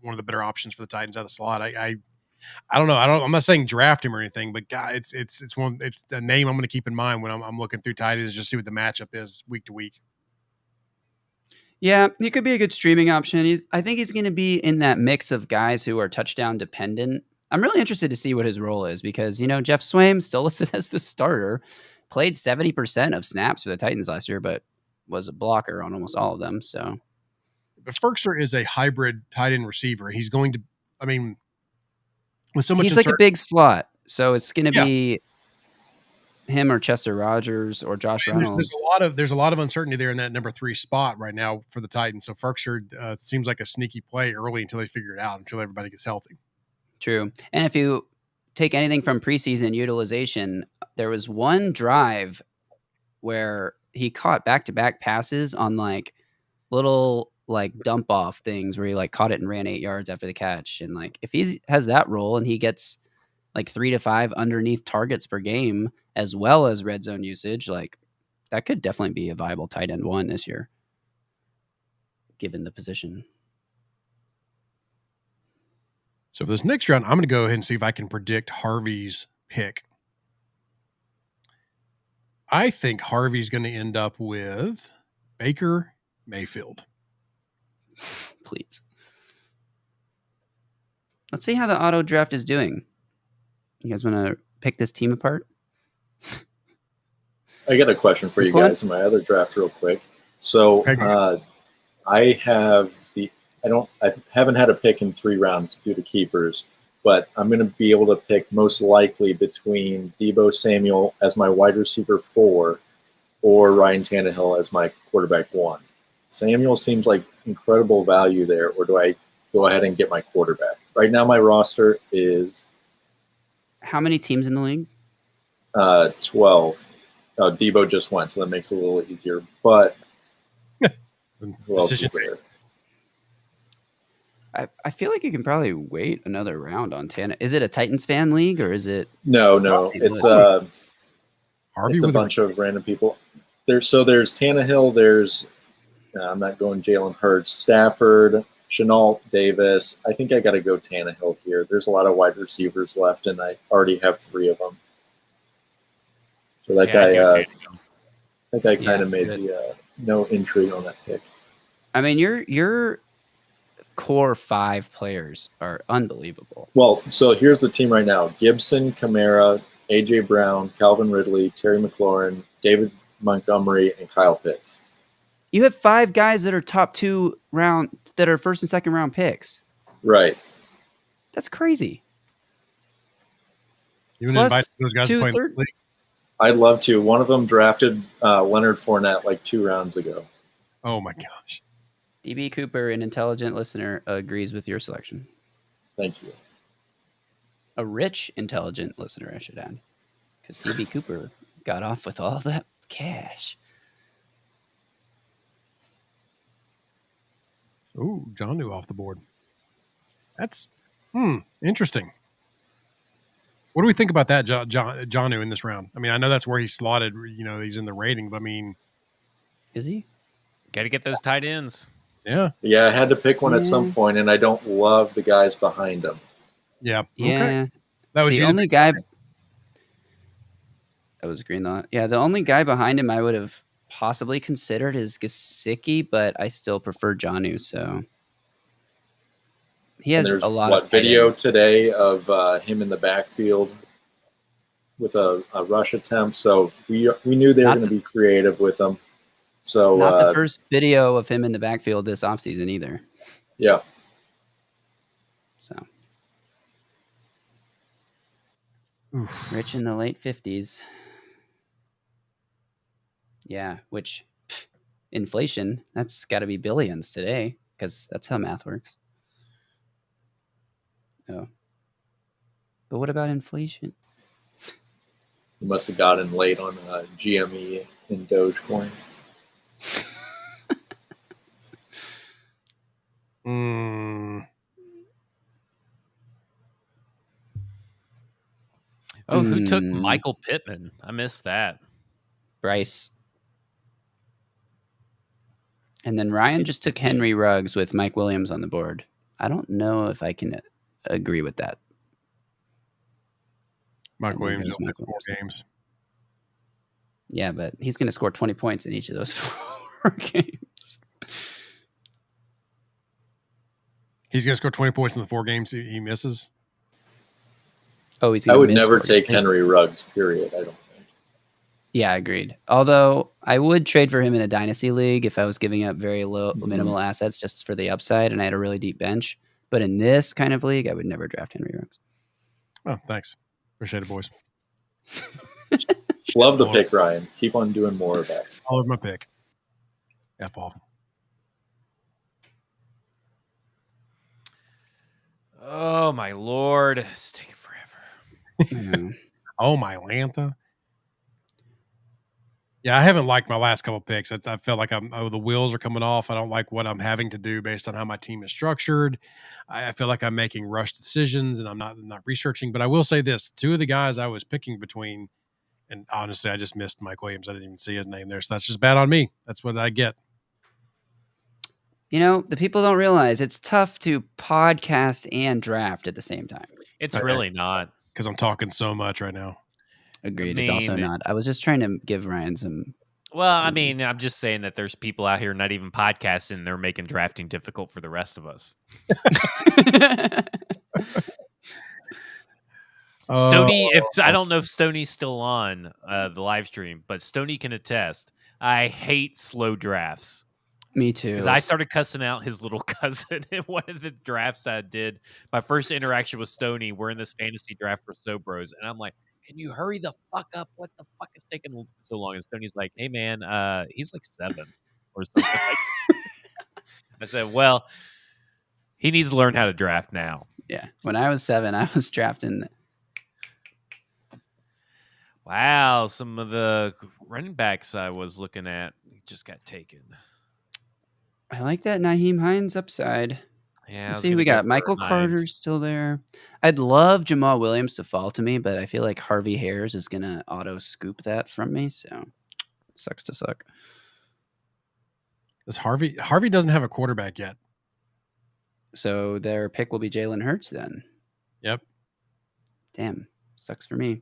one of the better options for the Titans out of the slot. I don't know. I'm not saying draft him or anything, but God, it's a name I'm going to keep in mind when I'm looking through tight ends, just see what the matchup is week to week. Yeah, he could be a good streaming option. I think he's going to be in that mix of guys who are touchdown dependent. I'm really interested to see what his role is because, Jeff Swaim still listed as the starter, played 70% of snaps for the Titans last year, but was a blocker on almost all of them. So, but Ferkster is a hybrid tight end receiver. He's going to, with so much, he's like a big slot. So it's going to be him or Chester Rogers or Josh Reynolds. There's a lot of uncertainty there in that number 3 spot right now for the Titans. So Ferkster seems like a sneaky play early until they figure it out, until everybody gets healthy. True. And if you take anything from preseason utilization, there was one drive where he caught back-to-back passes on little dump off things where he caught it and ran 8 yards after the catch. And if he has that role and he gets 3 to 5 underneath targets per game, as well as red zone usage, that could definitely be a viable tight end 1 this year, given the position. So for this next round, I'm going to go ahead and see if I can predict Harvey's pick. I think Harvey's going to end up with Baker Mayfield. Please. Let's see how the auto draft is doing. You guys want to pick this team apart? I got a question for you guys in my other draft real quick. So I haven't had a pick in 3 rounds due to keepers, but I'm going to be able to pick most likely between Deebo Samuel as my wide receiver 4 or Ryan Tannehill as my quarterback 1. Samuel seems like incredible value there, or do I go ahead and get my quarterback? Right now my roster is... How many teams in the league? 12. Deebo just went, so that makes it a little easier. But who else is there? I feel like you can probably wait another round on Tana. Is it a Titans fan league or is it? No. It's a bunch of random people. There's Tannehill. There's I'm not going Jalen Hurts, Stafford, Shenault, Davis. I think I got to go Tannehill here. There's a lot of wide receivers left, and I already have 3 of them. So that guy kind of made the no intrigue on that pick. I mean, your core 5 players are unbelievable. Well, so here's the team right now: Gibson, Kamara, AJ Brown, Calvin Ridley, Terry McLaurin, David Montgomery, and Kyle Pitts. You have 5 guys that are top 2 round that are first and second round picks. Right. That's crazy. You want to invite those guys to play in this league? I'd love to. One of them drafted Leonard Fournette 2 rounds ago. Oh my gosh. DB Cooper, an intelligent listener, agrees with your selection. Thank you. A rich, intelligent listener, I should add. Because DB Cooper got off with all that cash. Ooh, Jonnu off the board. That's interesting. What do we think about that, Jonnu, in this round? I mean, I know that's where he's slotted. He's in the rating, but I mean, is he? Got to get those tight ends. Yeah. Yeah, I had to pick one at some point, and I don't love the guys behind him. Yeah. Yeah. Okay. That was the only guy. That was green. Yeah, the only guy behind him I would have possibly considered is Gesicki, but I still prefer Jonnu. So he has a lot of video today of him in the backfield with a rush attempt. So we knew they were going to be creative with him. So not the first video of him in the backfield this offseason either. Yeah. So Rich in the late 50s. Yeah, which inflation, that's got to be billions today because that's how math works. Oh. But what about inflation? You must have gotten late on GME and Dogecoin. Oh, who took Michael Pittman? I missed that. Bryce. And then Ryan just took Henry Ruggs with Mike Williams on the board. I don't know if I can agree with that. Mike Williams will miss 4 games. Yeah, but he's going to score 20 points in each of those 4 games. He's going to score 20 points in the 4 games he misses? Oh, he's. I would never take Henry Ruggs, period, I don't think. Yeah, agreed. Although I would trade for him in a dynasty league if I was giving up very low minimal assets just for the upside and I had a really deep bench. But in this kind of league, I would never draft Henry Ruggs. Oh, thanks. Appreciate it, boys. Love the pick, Ryan. Keep on doing more of that. I love my pick. F off. Oh, my Lord. It's taking forever. Oh, my Lanta. Yeah, I haven't liked my last couple picks. I felt like the wheels are coming off. I don't like what I'm having to do based on how my team is structured. I feel like I'm making rushed decisions and I'm not researching. But I will say this: 2 of the guys I was picking between, and honestly, I just missed Mike Williams. I didn't even see his name there, so that's just bad on me. That's what I get. You know, the people don't realize it's tough to podcast and draft at the same time. It's really not. Because I'm talking so much right now. Agreed. It's also not. I was just trying to give Ryan some. Well, I mean, I'm just saying that there's people out here not even podcasting. They're making drafting difficult for the rest of us. Stoney, I don't know if Stoney's still on the live stream, but Stoney can attest. I hate slow drafts. Me too. Because I started cussing out his little cousin in one of the drafts that I did. My first interaction with Stoney, we're in this fantasy draft for Sobros, and I'm like, can you hurry the fuck up? What the fuck is taking so long? And Stoney's like, hey, man, he's like 7 or something like I said, well, he needs to learn how to draft now. Yeah. When I was 7, I was drafting. Wow. Some of the running backs I was looking at just got taken. I like that Nyheim Hines upside. Yeah. Let's see who we got. Michael Carter's still there. I'd love Jamal Williams to fall to me, but I feel like Harvey Harris is going to auto scoop that from me. So sucks to suck. This Harvey doesn't have a quarterback yet. So their pick will be Jalen Hurts then. Yep. Damn. Sucks for me.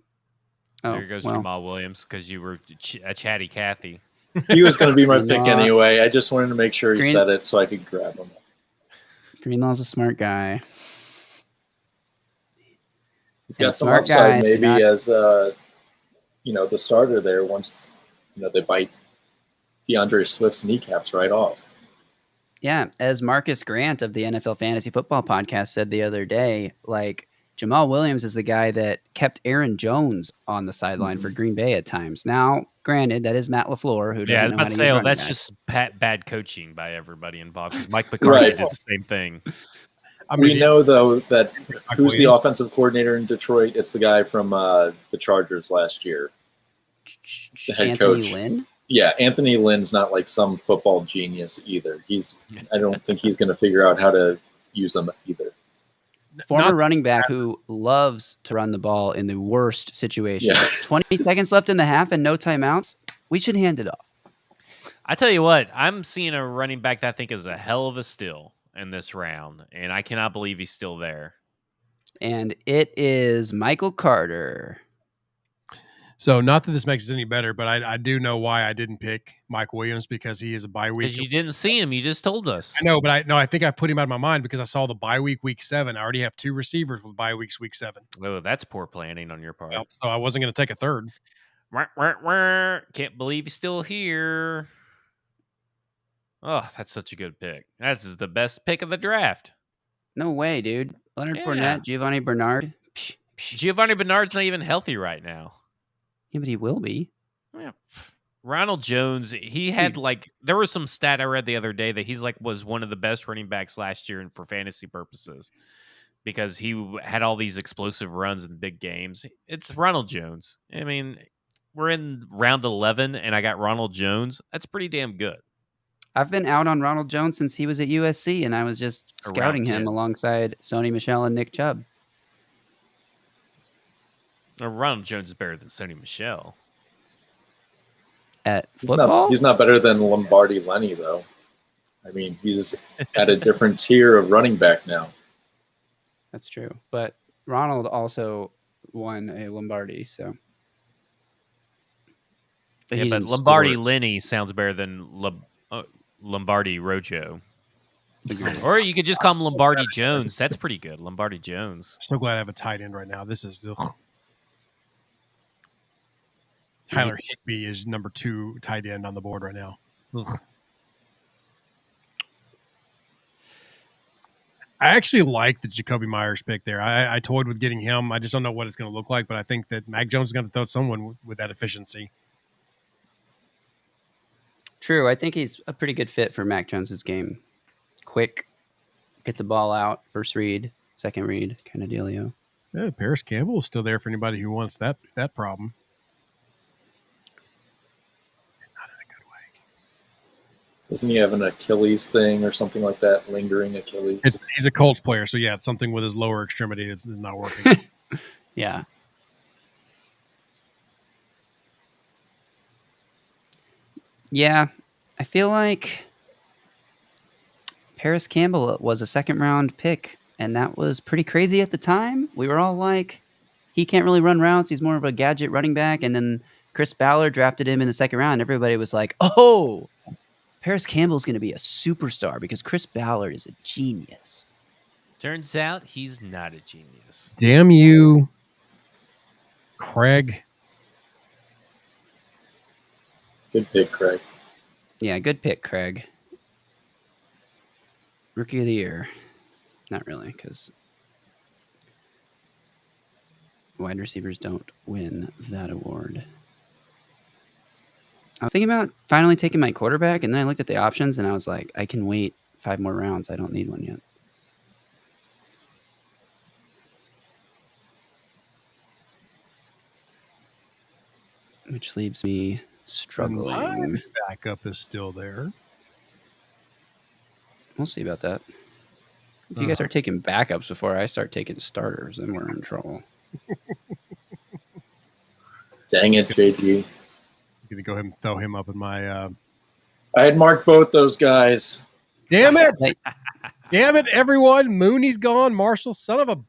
Oh, there goes Jamal Williams because you were a chatty Cathy. He was going to be my pick anyway. I just wanted to make sure he said it so I could grab him. Greenlaw's a smart guy. He's got some upside maybe as the starter there once they bite DeAndre Swift's kneecaps right off. Yeah, as Marcus Grant of the NFL Fantasy Football Podcast said the other day, like Jamal Williams is the guy that kept Aaron Jones on the sideline for Green Bay at times. Now, granted, that is Matt LaFleur who doesn't know how to use running that's backs. Just bad coaching by everybody involved. Because Mike McCarthy did the same thing. We know though that who's the offensive coordinator in Detroit? It's the guy from the Chargers last year. The head coach. Anthony Lynn? Yeah, Anthony Lynn's not like some football genius either. I don't think he's going to figure out how to use them either. Former running back who loves to run the ball in the worst situation. Yeah. 20 seconds left in the half and no timeouts. We should hand it off. I tell you what, I'm seeing a running back that I think is a hell of a steal in this round, and I cannot believe he's still there. And it is Michael Carter. So not that this makes it any better, but I do know why I didn't pick Mike Williams because he is a bye week. Because you didn't see him. You just told us. I know, but I think I put him out of my mind because I saw the bye week 7. I already have 2 receivers with bye weeks week 7. Oh, that's poor planning on your part. Well, so I wasn't going to take a third. Can't believe he's still here. Oh, that's such a good pick. That's the best pick of the draft. No way, dude. Leonard Fournette, Giovanni Bernard. Giovanni Bernard's not even healthy right now. Yeah, but he will be. Yeah. Ronald Jones, he had there was some stat I read the other day that he's was one of the best running backs last year for fantasy purposes because he had all these explosive runs in big games. It's Ronald Jones. I mean, we're in round 11 and I got Ronald Jones. That's pretty damn good. I've been out on Ronald Jones since he was at USC, and I was just scouting him alongside Sony Michel and Nick Chubb. Ronald Jones is better than Sony Michel. At football? He's not better than Lombardi Lenny, though. I mean, he's at a different tier of running back now. That's true. But Ronald also won a Lombardi, so. But Lombardi Lenny sounds better than Lombardi Rojo. Or you could just call him Lombardi Jones. That's pretty good. Lombardi Jones. So glad I have a tight end right now. This is Tyler Higbee is number 2 tight end on the board right now. Ugh. I actually like the Jacoby Myers pick there. I toyed with getting him. I just don't know what it's going to look like, but I think that Mac Jones is going to throw someone with that efficiency. True. I think he's a pretty good fit for Mac Jones's game. Quick, get the ball out, first read, second read, kind of dealio. Yeah, Paris Campbell is still there for anybody who wants that problem. Not in a good way. Doesn't he have an Achilles thing or something like that? Lingering Achilles? He's a Colts player, so yeah, it's something with his lower extremity that's not working. Yeah. Yeah, I feel like Paris Campbell was a second-round pick, and that was pretty crazy at the time. We were all like, he can't really run routes. He's more of a gadget running back. And then Chris Ballard drafted him in the second round. Everybody was like, oh, Paris Campbell's going to be a superstar because Chris Ballard is a genius. Turns out he's not a genius. Damn you, Craig. Good pick, Craig. Yeah, good pick, Craig. Rookie of the year. Not really, because wide receivers don't win that award. I was thinking about finally taking my quarterback, and then I looked at the options, and I was like, I can wait 5 more rounds. I don't need one yet. Which leaves me struggling. My backup is still there. We'll see about that. If you guys start taking backups before I start taking starters, then we're in trouble. Dang it, JG. I'm going to go ahead and throw him up in my... I had marked both those guys. Damn it! Damn it, everyone. Mooney's gone. Marshall, son of a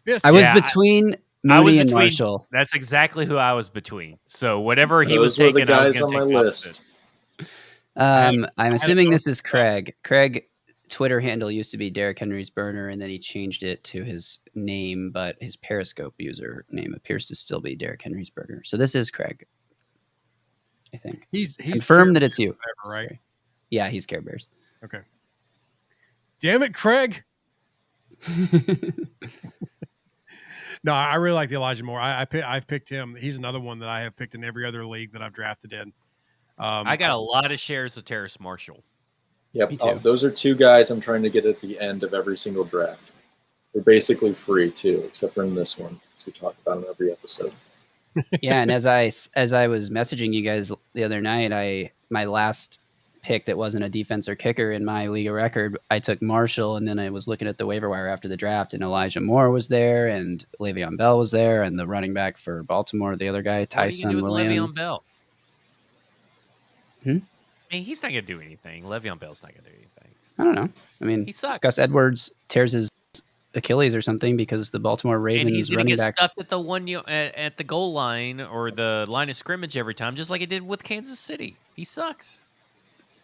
biscuit. I was between Mooney and Marshall. That's exactly who I was between. So whatever he was taking, the guys I was on my list. I'm assuming this is Craig. Craig Twitter handle used to be Derrick Henry's burner, and then he changed it to his name, but his Periscope user name appears to still be Derrick Henry's burner. So this is Craig. I think he's confirmed that it's you, right? Sorry. Yeah, he's Care Bears. Okay. Damn it, Craig. No, I really like the Elijah Moore. I've picked him. He's another one that I have picked in every other league that I've drafted in. I got a lot of shares of Terrace Marshall. Yep, those are 2 guys I'm trying to get at the end of every single draft. They're basically free too, except for in this one, as we talk about in every episode. Yeah, and as I was messaging you guys the other night, my last pick that wasn't a defense or kicker in my league of record, I took Marshall, and then I was looking at the waiver wire after the draft, and Elijah Moore was there, and Le'Veon Bell was there, and the running back for Baltimore, the other guy, Tyson Williams. Le'Veon Bell? I mean, he's not going to do anything. Le'Veon Bell's not going to do anything. I don't know. I mean, he sucks. Gus Edwards tears his Achilles or something because the Baltimore Ravens and he's running get backs stuffed at the at the goal line or the line of scrimmage every time, just like it did with Kansas City. He sucks.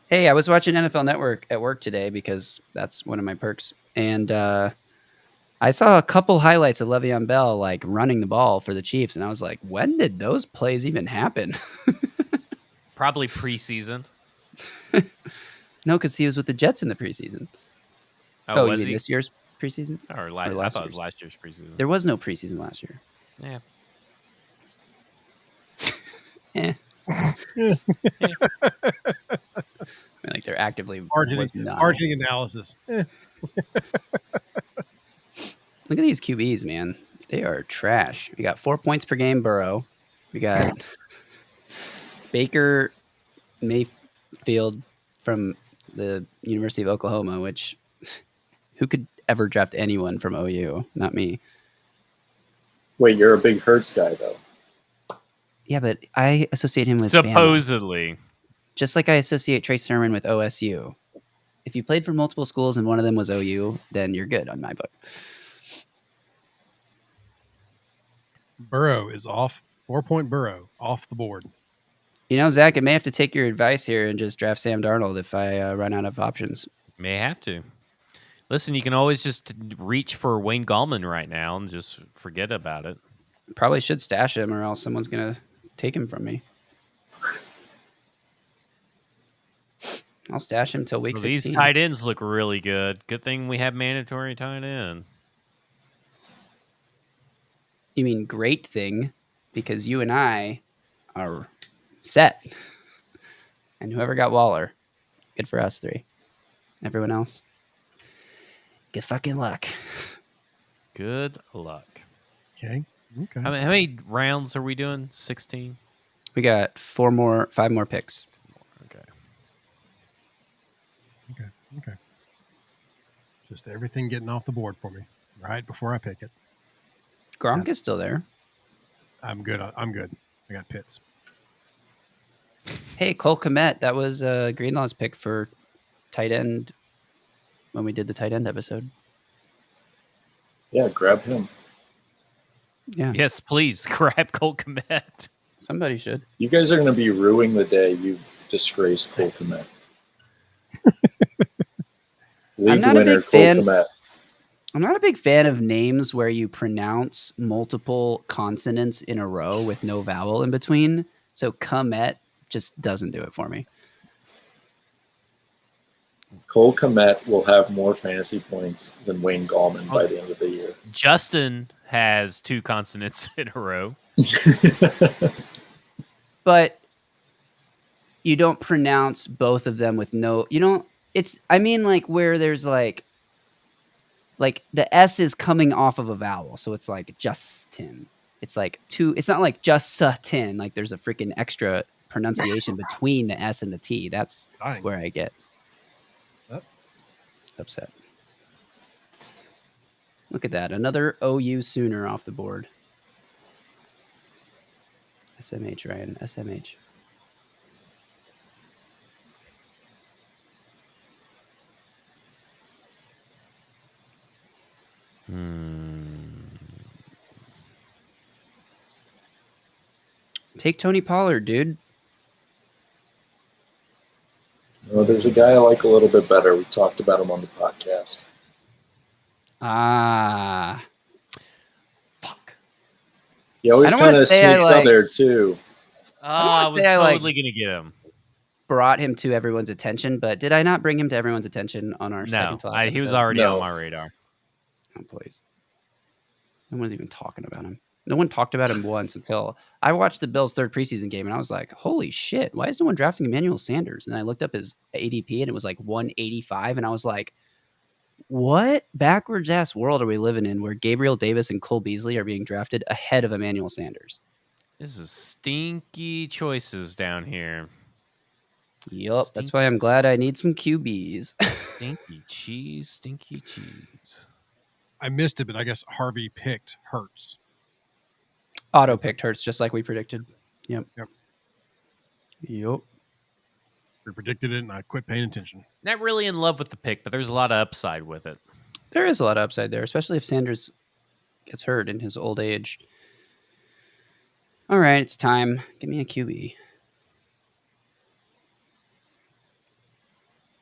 Hey, I was watching NFL Network at work today because that's one of my perks, and I saw a couple highlights of Le'Veon Bell like running the ball for the Chiefs, and I was like, when did those plays even happen? Probably preseason. No, because he was with the Jets in the preseason. Oh, you mean this year's preseason? Or last I thought it was last year's preseason. There was no preseason last year. Yeah. Like they're actively hard-hitting analysis. Look at these QBs, man. They are trash. We got 4 points per game, Burrow. We got Baker Mayfield from the University of Oklahoma, which who could ever draft anyone from OU? Not me. Wait, you're a big Hurts guy, though. Yeah, but I associate him with supposedly. Bama. Just like I associate Trey Sermon with OSU. If you played for multiple schools and one of them was OU, then you're good on my book. Burrow is off. 4-point Burrow off the board. You know, Zach, I may have to take your advice here and just draft Sam Darnold if I run out of options. May have to. Listen, you can always just reach for Wayne Gallman right now and just forget about it. Probably should stash him or else someone's going to take him from me. I'll stash him till week 16. These tight ends look really good. Good thing we have mandatory tight end. You mean great thing, because you and I are set. And whoever got Waller, good for us three. Everyone else, good fucking luck. Good luck. Okay. How many rounds are we doing? 16? We got 5 more picks. Okay. Just everything getting off the board for me right before I pick it. Gronk is still there. I'm good. I got Pitts. Hey, Cole Kmet. That was Greenlaw's pick for tight end when we did the tight end episode. Yeah, grab him. Yeah. Yes, please grab Cole Kmet. Somebody should. You guys are going to be ruining the day you've disgraced Cole Kmet. League winner Cole Kmet. I'm not a big fan of names where you pronounce multiple consonants in a row with no vowel in between. So Kmet just doesn't do it for me. Cole Kmet will have more fantasy points than Wayne Gallman by the end of the year. Justin has 2 consonants in a row. But you don't pronounce both of them with no... You don't... I mean, like, where there's, like the S is coming off of a vowel. So it's like Justin. It's like 2... It's not like Justin. Like, there's a freaking extra pronunciation between the S and the T. That's where I get upset. Look at that. Another OU Sooner off the board. SMH, Ryan. SMH. Take Tony Pollard, dude. Well, there's a guy I like a little bit better. We talked about him on the podcast. Fuck. He always kind of sneaks out there, too. I was totally going to get him. Brought him to everyone's attention, but did I not bring him to everyone's attention on our second to last episode? He was already on my radar. Oh, please. No one's even talking about him. No one talked about him once until I watched the Bills' third preseason game, and I was like, holy shit, why is no one drafting Emmanuel Sanders? And I looked up his ADP, and it was like 185, and I was like, what backwards-ass world are we living in where Gabriel Davis and Cole Beasley are being drafted ahead of Emmanuel Sanders? This is stinky choices down here. Yep, that's why I'm glad I need some QBs. Stinky cheese. I missed it, but I guess Harvey picked Hurts. Auto picked Hurts, just like we predicted. Yep. We predicted it, and I quit paying attention. Not really in love with the pick, but there's a lot of upside with it. There is a lot of upside there, especially if Sanders gets hurt in his old age. All right, it's time. Give me a QB.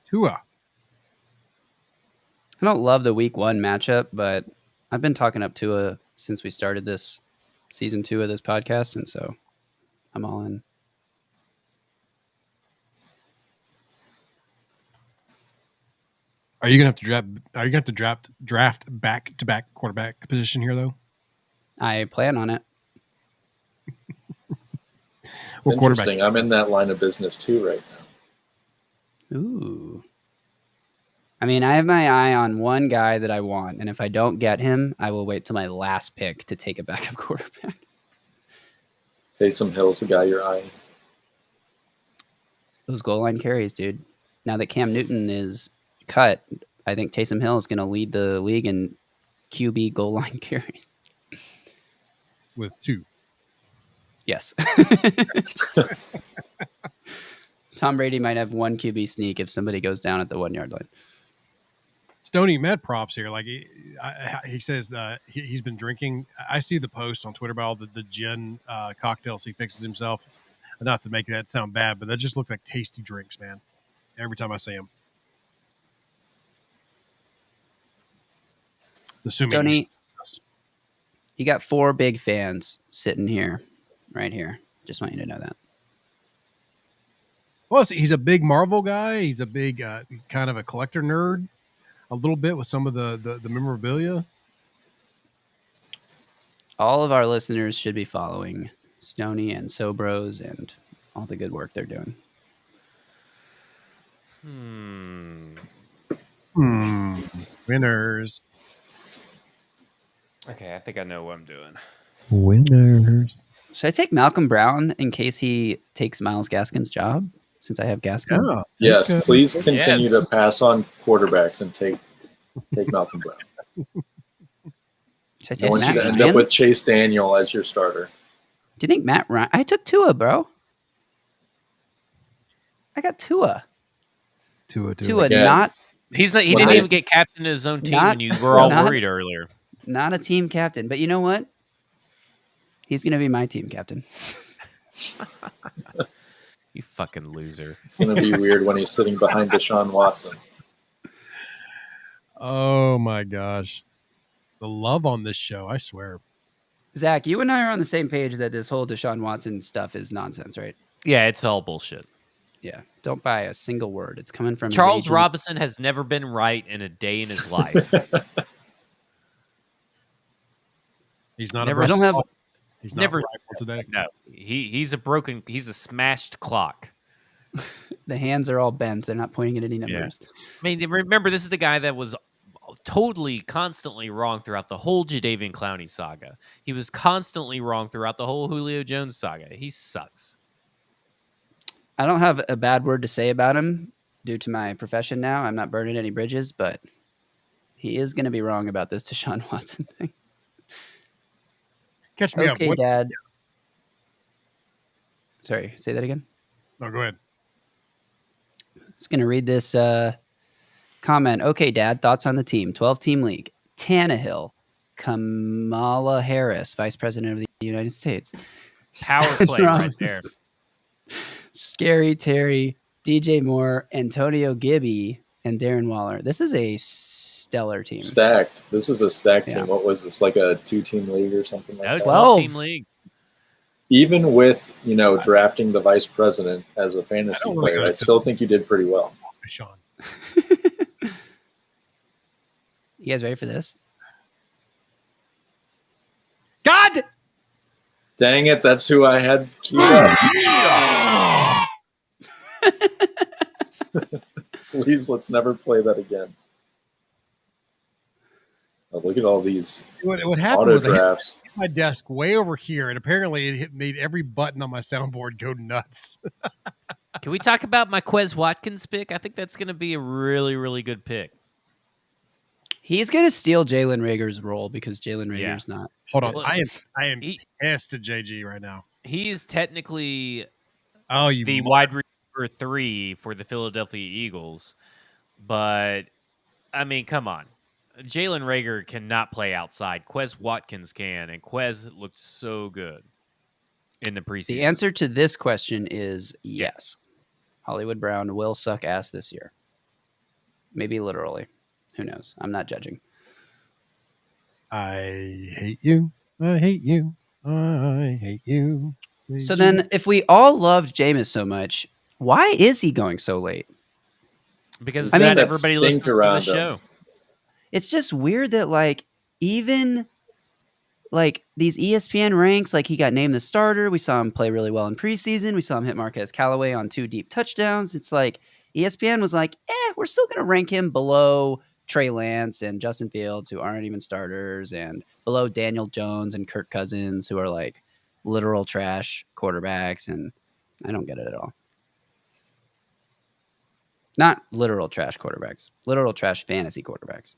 Tua. I don't love the week 1 matchup, but I've been talking up Tua since we started this season 2 of this podcast, and so I'm all in. Are you gonna have to draft back-to-back quarterback position here, though? I plan on it. Well, interesting. I'm in that line of business too right now. Ooh. I mean, I have my eye on one guy that I want, and if I don't get him, I will wait till my last pick to take a backup quarterback. Taysom Hill's the guy you're eyeing. Those goal line carries, dude. Now that Cam Newton is cut, I think Taysom Hill is going to lead the league in QB goal line carries. With 2. Yes. Tom Brady might have 1 QB sneak if somebody goes down at the 1-yard line. Stoney, mad props here. Like he says, he's been drinking. I see the post on Twitter about all the gin cocktails he fixes himself. Not to make that sound bad, but that just looks like tasty drinks, man. Every time I see him. Assuming Stoney, you got 4 big fans sitting here, right here. Just want you to know that. Well, he's a big Marvel guy. He's a big kind of a collector nerd. A little bit with some of the memorabilia. All of our listeners should be following Stoney and Sobros and all the good work they're doing. Winners. Okay, I think I know what I'm doing. Winners. Should I take Malcolm Brown in case he takes Myles Gaskin's job? Since I have Gaskin. Yeah, yes, please continue to pass on quarterbacks and take Malcolm Brown. Should I I want you to end up with Chase Daniel as your starter. Do you think Matt Ryan? I took Tua, bro. I got Tua. Tua. Again, not. He's not. He didn't even get captain of his own team when you were all worried earlier. Not a team captain, but you know what? He's going to be my team captain. You fucking loser. It's going to be weird when he's sitting behind Deshaun Watson. Oh, my gosh. The love on this show, I swear. Zach, you and I are on the same page that this whole Deshaun Watson stuff is nonsense, right? Yeah, it's all bullshit. Yeah. Don't buy a single word. It's coming from Charles Robinson has never been right in a day in his life. He's not never, a I don't have. He's never not right today. No, he's a smashed clock. The hands are all bent. They're not pointing at any numbers. Yeah. I mean, remember, this is the guy that was totally, constantly wrong throughout the whole Jadeveon Clowney saga. He was constantly wrong throughout the whole Julio Jones saga. He sucks. I don't have a bad word to say about him due to my profession now. I'm not burning any bridges, but he is going to be wrong about this Deshaun Watson thing. Catch me up. Okay, Dad. Sorry, say that again. No, go ahead. I was going to read this comment. Okay, Dad, thoughts on the team. 12-team league. Tannehill, Kamala Harris, Vice President of the United States. Power play right there. Scary Terry, DJ Moore, Antonio Gibby, and Darren Waller. This is a stellar team. Stacked. This is a stacked team. What was this? Like a 2-team league or something like that? 12-team league. Even with, drafting the vice president as a fantasy player, I still think you did pretty well. Sean. You guys ready for this? God! Dang it, that's who I had queued up. Please, let's never play that again. Oh, look at all these what happened auto was drafts. I hit my desk way over here, and apparently it made every button on my soundboard go nuts. Can we talk about my Quez Watkins pick? I think that's going to be a really, really good pick. He's going to steal Jalen Reagor's role because Jalen Reagor's not. Hold on. I am pissed at JG right now. He is technically the wide receiver 3 for the Philadelphia Eagles. But, I mean, come on. Jalen Reagor cannot play outside. Quez Watkins can, and Quez looked so good in the preseason. The answer to this question is yes. Hollywood Brown will suck ass this year. Maybe literally. Who knows? I'm not judging. I hate you. I hate you. I hate you. So then, if we all loved Jameis so much, why is he going so late? Because everybody listens to the show. It's just weird that, like, even like these ESPN ranks, like he got named the starter. We saw him play really well in preseason. We saw him hit Marquez Callaway on 2 deep touchdowns. It's like ESPN was like, we're still going to rank him below Trey Lance and Justin Fields, who aren't even starters, and below Daniel Jones and Kirk Cousins, who are like literal trash quarterbacks. And I don't get it at all. Not literal trash quarterbacks, literal trash fantasy quarterbacks,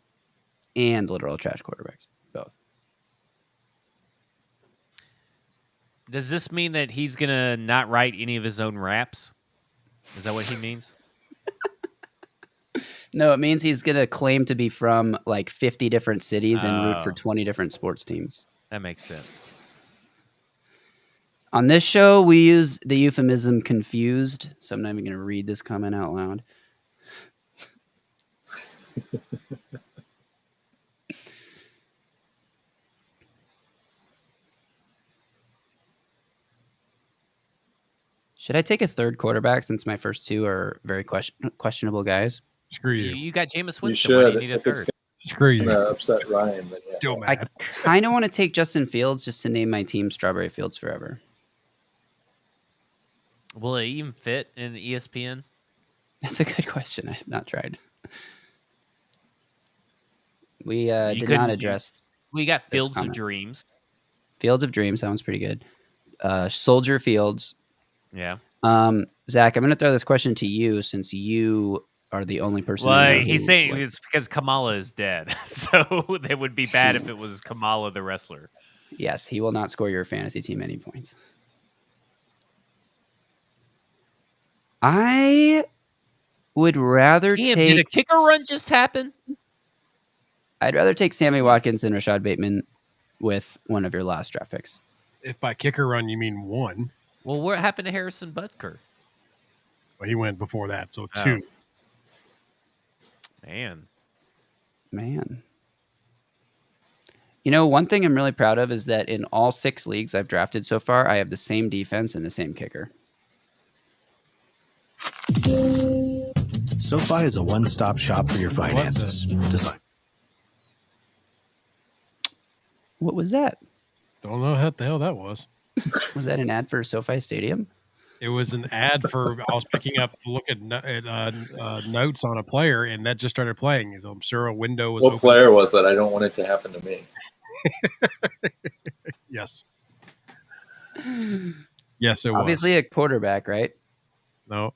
and literal trash quarterbacks, both. Does this mean that he's going to not write any of his own raps? Is that what he means? No, it means he's going to claim to be from like 50 different cities and root for 20 different sports teams. That makes sense. On this show, we use the euphemism confused, so I'm not even going to read this comment out loud. Should I take a third quarterback since my first 2 are very questionable guys? Screw you. You got Jameis Winston. You should. Why do you need a third? Screw you. Upset Ryan. But yeah. Still mad. I kind of want to take Justin Fields just to name my team Strawberry Fields Forever. Will it even fit in ESPN? That's a good question. I have not tried. We did not address. We got Fields of Dreams. Fields of Dreams sounds pretty good. Soldier Fields. Yeah. Zach, I'm going to throw this question to you since you are the only person. Well, he's saying it's because Kamala is dead, so it would be bad if it was Kamala the wrestler. Yes, he will not score your fantasy team any points. I would rather take. Did a kicker run just happen? I'd rather take Sammy Watkins than Rashad Bateman with one of your last draft picks. If by kicker run you mean 1. Well, what happened to Harrison Butker? Well, he went before that, so 2. Man. You know, one thing I'm really proud of is that in all 6 leagues I've drafted so far, I have the same defense and the same kicker. SoFi is a one-stop shop for your finances. What was that? Don't know what the hell that was. Was that an ad for SoFi Stadium? It was an ad for. I was picking up to look at notes on a player, and that just started playing. I'm sure a window was. What open. player was that? I don't want it to happen to me. Yes. Yes, it was. Obviously a quarterback, right? No.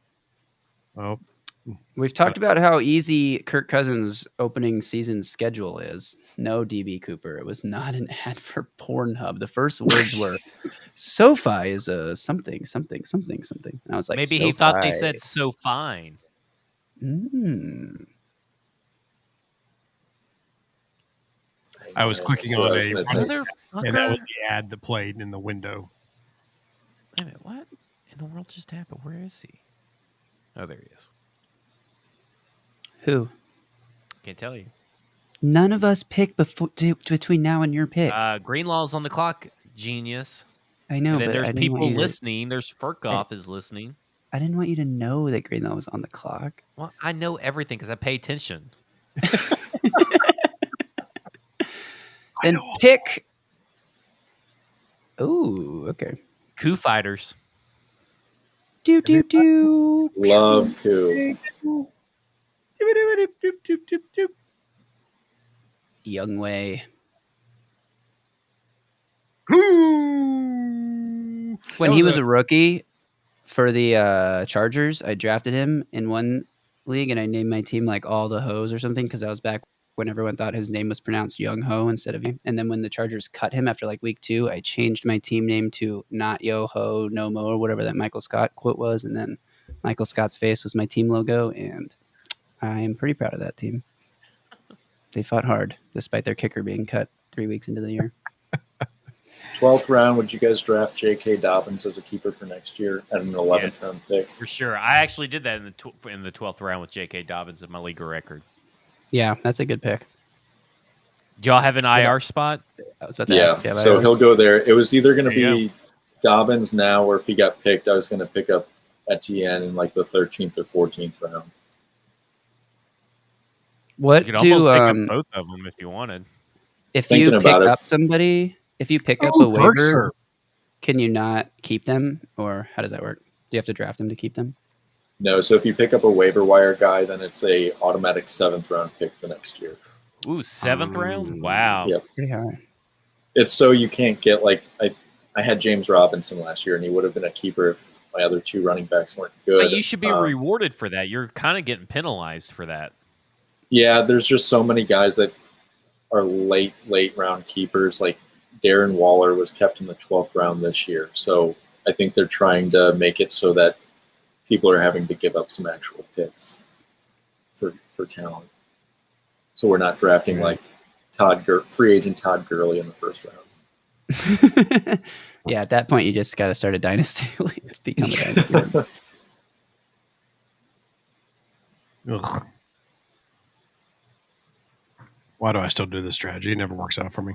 We've talked about how easy Kirk Cousins' opening season schedule is. No, DB Cooper. It was not an ad for Pornhub. The first words were, SoFi is a something. And I was like, maybe SoFi. he thought they said so fine. I was clicking on and that was the ad that played in the window. Wait a minute, what in the world just happened? Where is he? Oh, there he is. Who? Can't tell you. None of us pick between now and your pick. Greenlaw's on the clock. Genius. I know, and then but there's I didn't people want you listening. There's Furkoff is listening. I didn't want you to know that Greenlaw was on the clock. Well, I know everything because I pay attention. Then pick. Oh, okay. Coup Fighters. Do. Love Coup. Young Way. When he was a rookie for the Chargers, I drafted him in one league, and I named my team like All the Hoes or something because I was back when everyone thought his name was pronounced Young Ho instead of you. And then when the Chargers cut him after like week 2, I changed my team name to Not Yo Ho No Mo or whatever that Michael Scott quote was, and then Michael Scott's face was my team logo, and I'm pretty proud of that team. They fought hard despite their kicker being cut 3 weeks into the year. 12th round, would you guys draft J.K. Dobbins as a keeper for next year at an 11th round pick? For sure. I actually did that in the 12th round with J.K. Dobbins in my league record. Yeah, that's a good pick. Do y'all have an IR spot? I was about to ask. Yeah, so he'll go there. It was either going to be Dobbins now, or if he got picked, I was going to pick up Etienne in like the 13th or 14th round. What you could almost pick up both of them if you wanted. If you pick up somebody If you pick up a waiver, can you not keep them, or how does that work? Do you have to draft them to keep them? No, so if you pick up a waiver wire guy, then it's a automatic 7th round pick for next year. Ooh, 7th round? Wow. Yep. Pretty high. It's so you can't get like I had James Robinson last year, and he would have been a keeper if my other 2 running backs weren't good. But you should be rewarded for that. You're kind of getting penalized for that. Yeah, there's just so many guys that are late round keepers. Like Darren Waller was kept in the 12th round this year, so I think they're trying to make it so that people are having to give up some actual picks for talent. So we're not drafting like free agent Todd Gurley in the first round. Yeah, at that point, you just got to start a dynasty league to become a dynasty league. Ugh. Why do I still do this strategy? It never works out for me.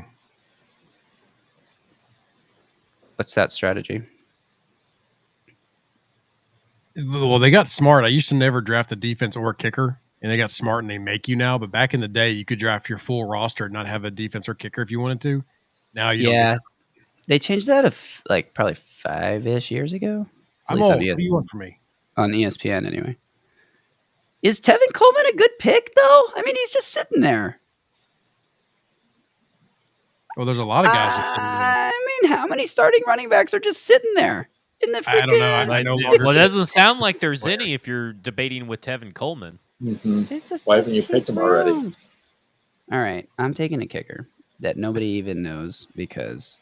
What's that strategy? Well, they got smart. I used to never draft a defense or a kicker, and they got smart and they make you now. But back in the day, you could draft your full roster and not have a defense or kicker if you wanted to. Now you don't. They changed that probably 5-ish years ago. I'm old. What do you want from me? On ESPN, anyway. Is Tevin Coleman a good pick, though? I mean, he's just sitting there. Well, there's a lot of guys just sitting there. I mean, how many starting running backs are just sitting there? In the freaking, I don't know. I know. Well, it doesn't sound like there's any if you're debating with Tevin Coleman. Mm-hmm. Why haven't you picked him already? All right, I'm taking a kicker that nobody even knows because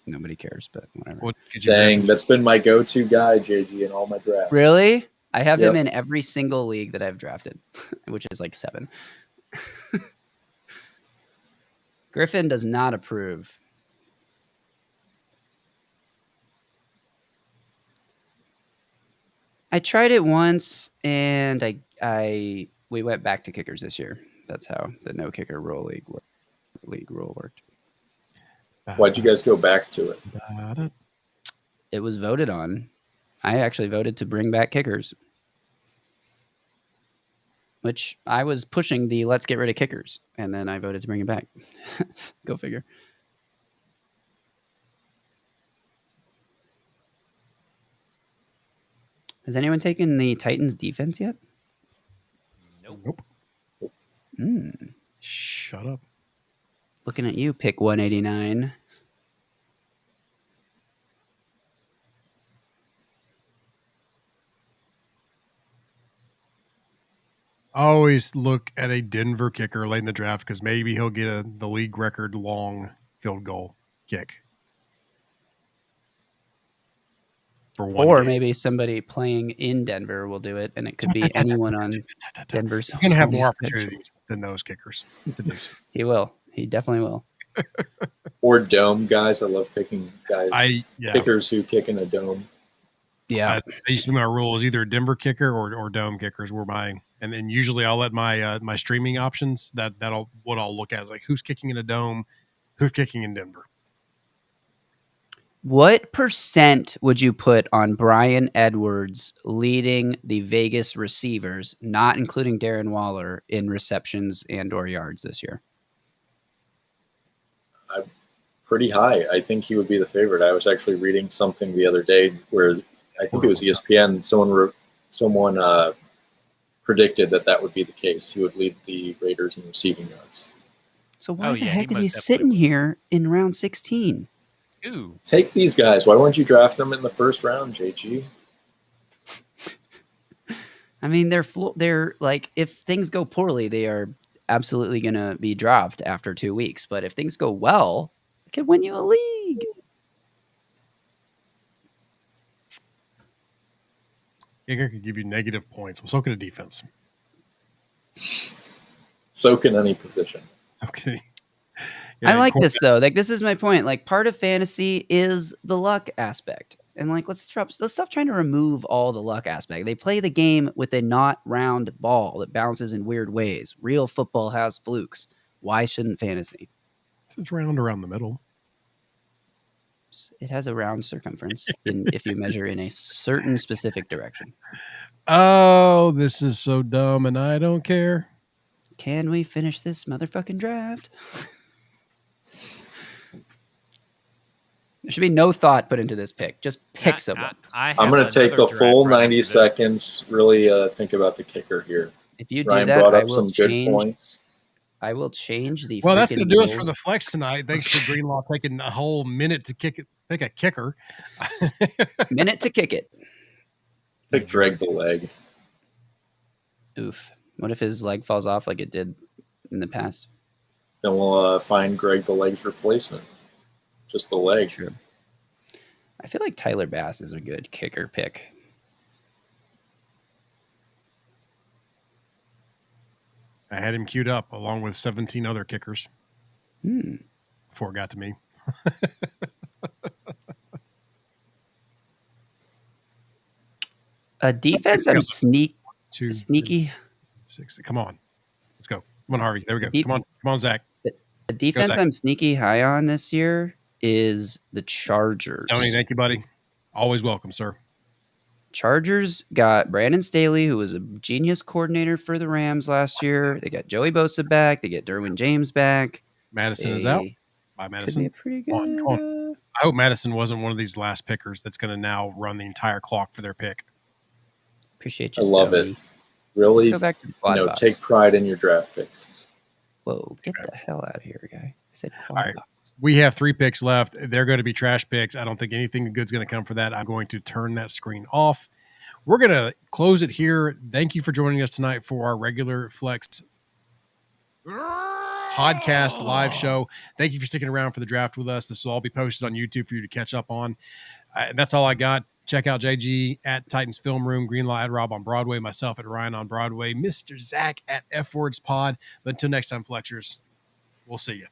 nobody cares, but whatever. Dang, that's been my go-to guy, JG, in all my drafts. Really? I have him in every single league that I've drafted, which is like 7. Griffin does not approve. I tried it once, and we went back to kickers this year. That's how the no kicker league rule worked. Why'd you guys go back to it? It was voted on. I actually voted to bring back kickers, which I was pushing the let's get rid of kickers, and then I voted to bring it back. Go figure. Has anyone taken the Titans defense yet? Nope. Shut up. Looking at you, pick 189. I always look at a Denver kicker late in the draft because maybe he'll get the league record long field goal kick. Or maybe somebody playing in Denver will do it, and it could be anyone on Denver's. He's going to have more opportunities than those kickers. He will. He definitely will. Or dome guys. I love picking guys. Kickers who kick in a dome. Yeah. That used to be my rule is either Denver kicker or dome kickers were mine. And then usually I'll let my my streaming options that'll what I'll look at is like who's kicking in a dome, who's kicking in Denver. What % would you put on Bryan Edwards leading the Vegas receivers, not including Darren Waller, in receptions and or yards this year? Pretty high. I think he would be the favorite. I was actually reading something the other day where I think it was ESPN. Someone predicted that would be the case. He would lead the Raiders in receiving yards. So why the heck is he sitting here in round 16? Ooh. Take these guys. Why weren't you drafting them in the first round, JG? I mean, they're like, if things go poorly, they are absolutely going to be dropped after 2 weeks. But if things go well, it could win you a league. Kicker could give you negative points. Well, so can a defense. So can any position. Okay. I like this though. Like, this is my point. Like, part of fantasy is the luck aspect, and like let's stop trying to remove all the luck aspect. They play the game with a not round ball that bounces in weird ways. Real football has flukes. Why shouldn't fantasy? It's round around the middle. It has a round circumference if you measure in a certain specific direction. Oh, this is so dumb, and I don't care. Can we finish this motherfucking draft? There should be no thought put into this pick. Just pick someone. I'm going to take the full 90 seconds. Really think about the kicker here. If you do Ryan that, brought I up will some change. good points. I will change the. Well, that's going to do us rules. for the flex tonight. Thanks to Greenlaw taking a whole minute to pick a kicker. Minute to kick it. Pick drag the leg. Oof. What if his leg falls off like it did in the past? Then we'll find Greg the leg's replacement. Just the leg. True. I feel like Tyler Bass is a good kicker pick. I had him queued up along with 17 other kickers before it got to me. A defense, I'm sneaky. 6. Come on. Let's go. Come on, Harvey. There we go. Come on, Zach. The defense I'm sneaky high on this year is the Chargers. Tony, thank you, buddy. Always welcome, sir. Chargers got Brandon Staley, who was a genius coordinator for the Rams last year. They got Joey Bosa back. They get Derwin James back. Madison is out. Bye, Madison. Could be pretty good. Come on. I hope Madison wasn't one of these last pickers that's going to now run the entire clock for their pick. Appreciate you. I love it. Really, Let's go back to the box. take pride in your draft picks. Whoa, get the hell out of here, guy. I said all right. We have 3 picks left. They're going to be trash picks. I don't think anything good's going to come for that. I'm going to turn that screen off. We're going to close it here. Thank you for joining us tonight for our regular Flex podcast live show. Thank you for sticking around for the draft with us. This will all be posted on YouTube for you to catch up on. That's all I got. Check out JG at Titans Film Room, Greenlaw at Rob on Broadway, myself at Ryan on Broadway, Mr. Zach at F Words Pod. But until next time, Flexers, we'll see you.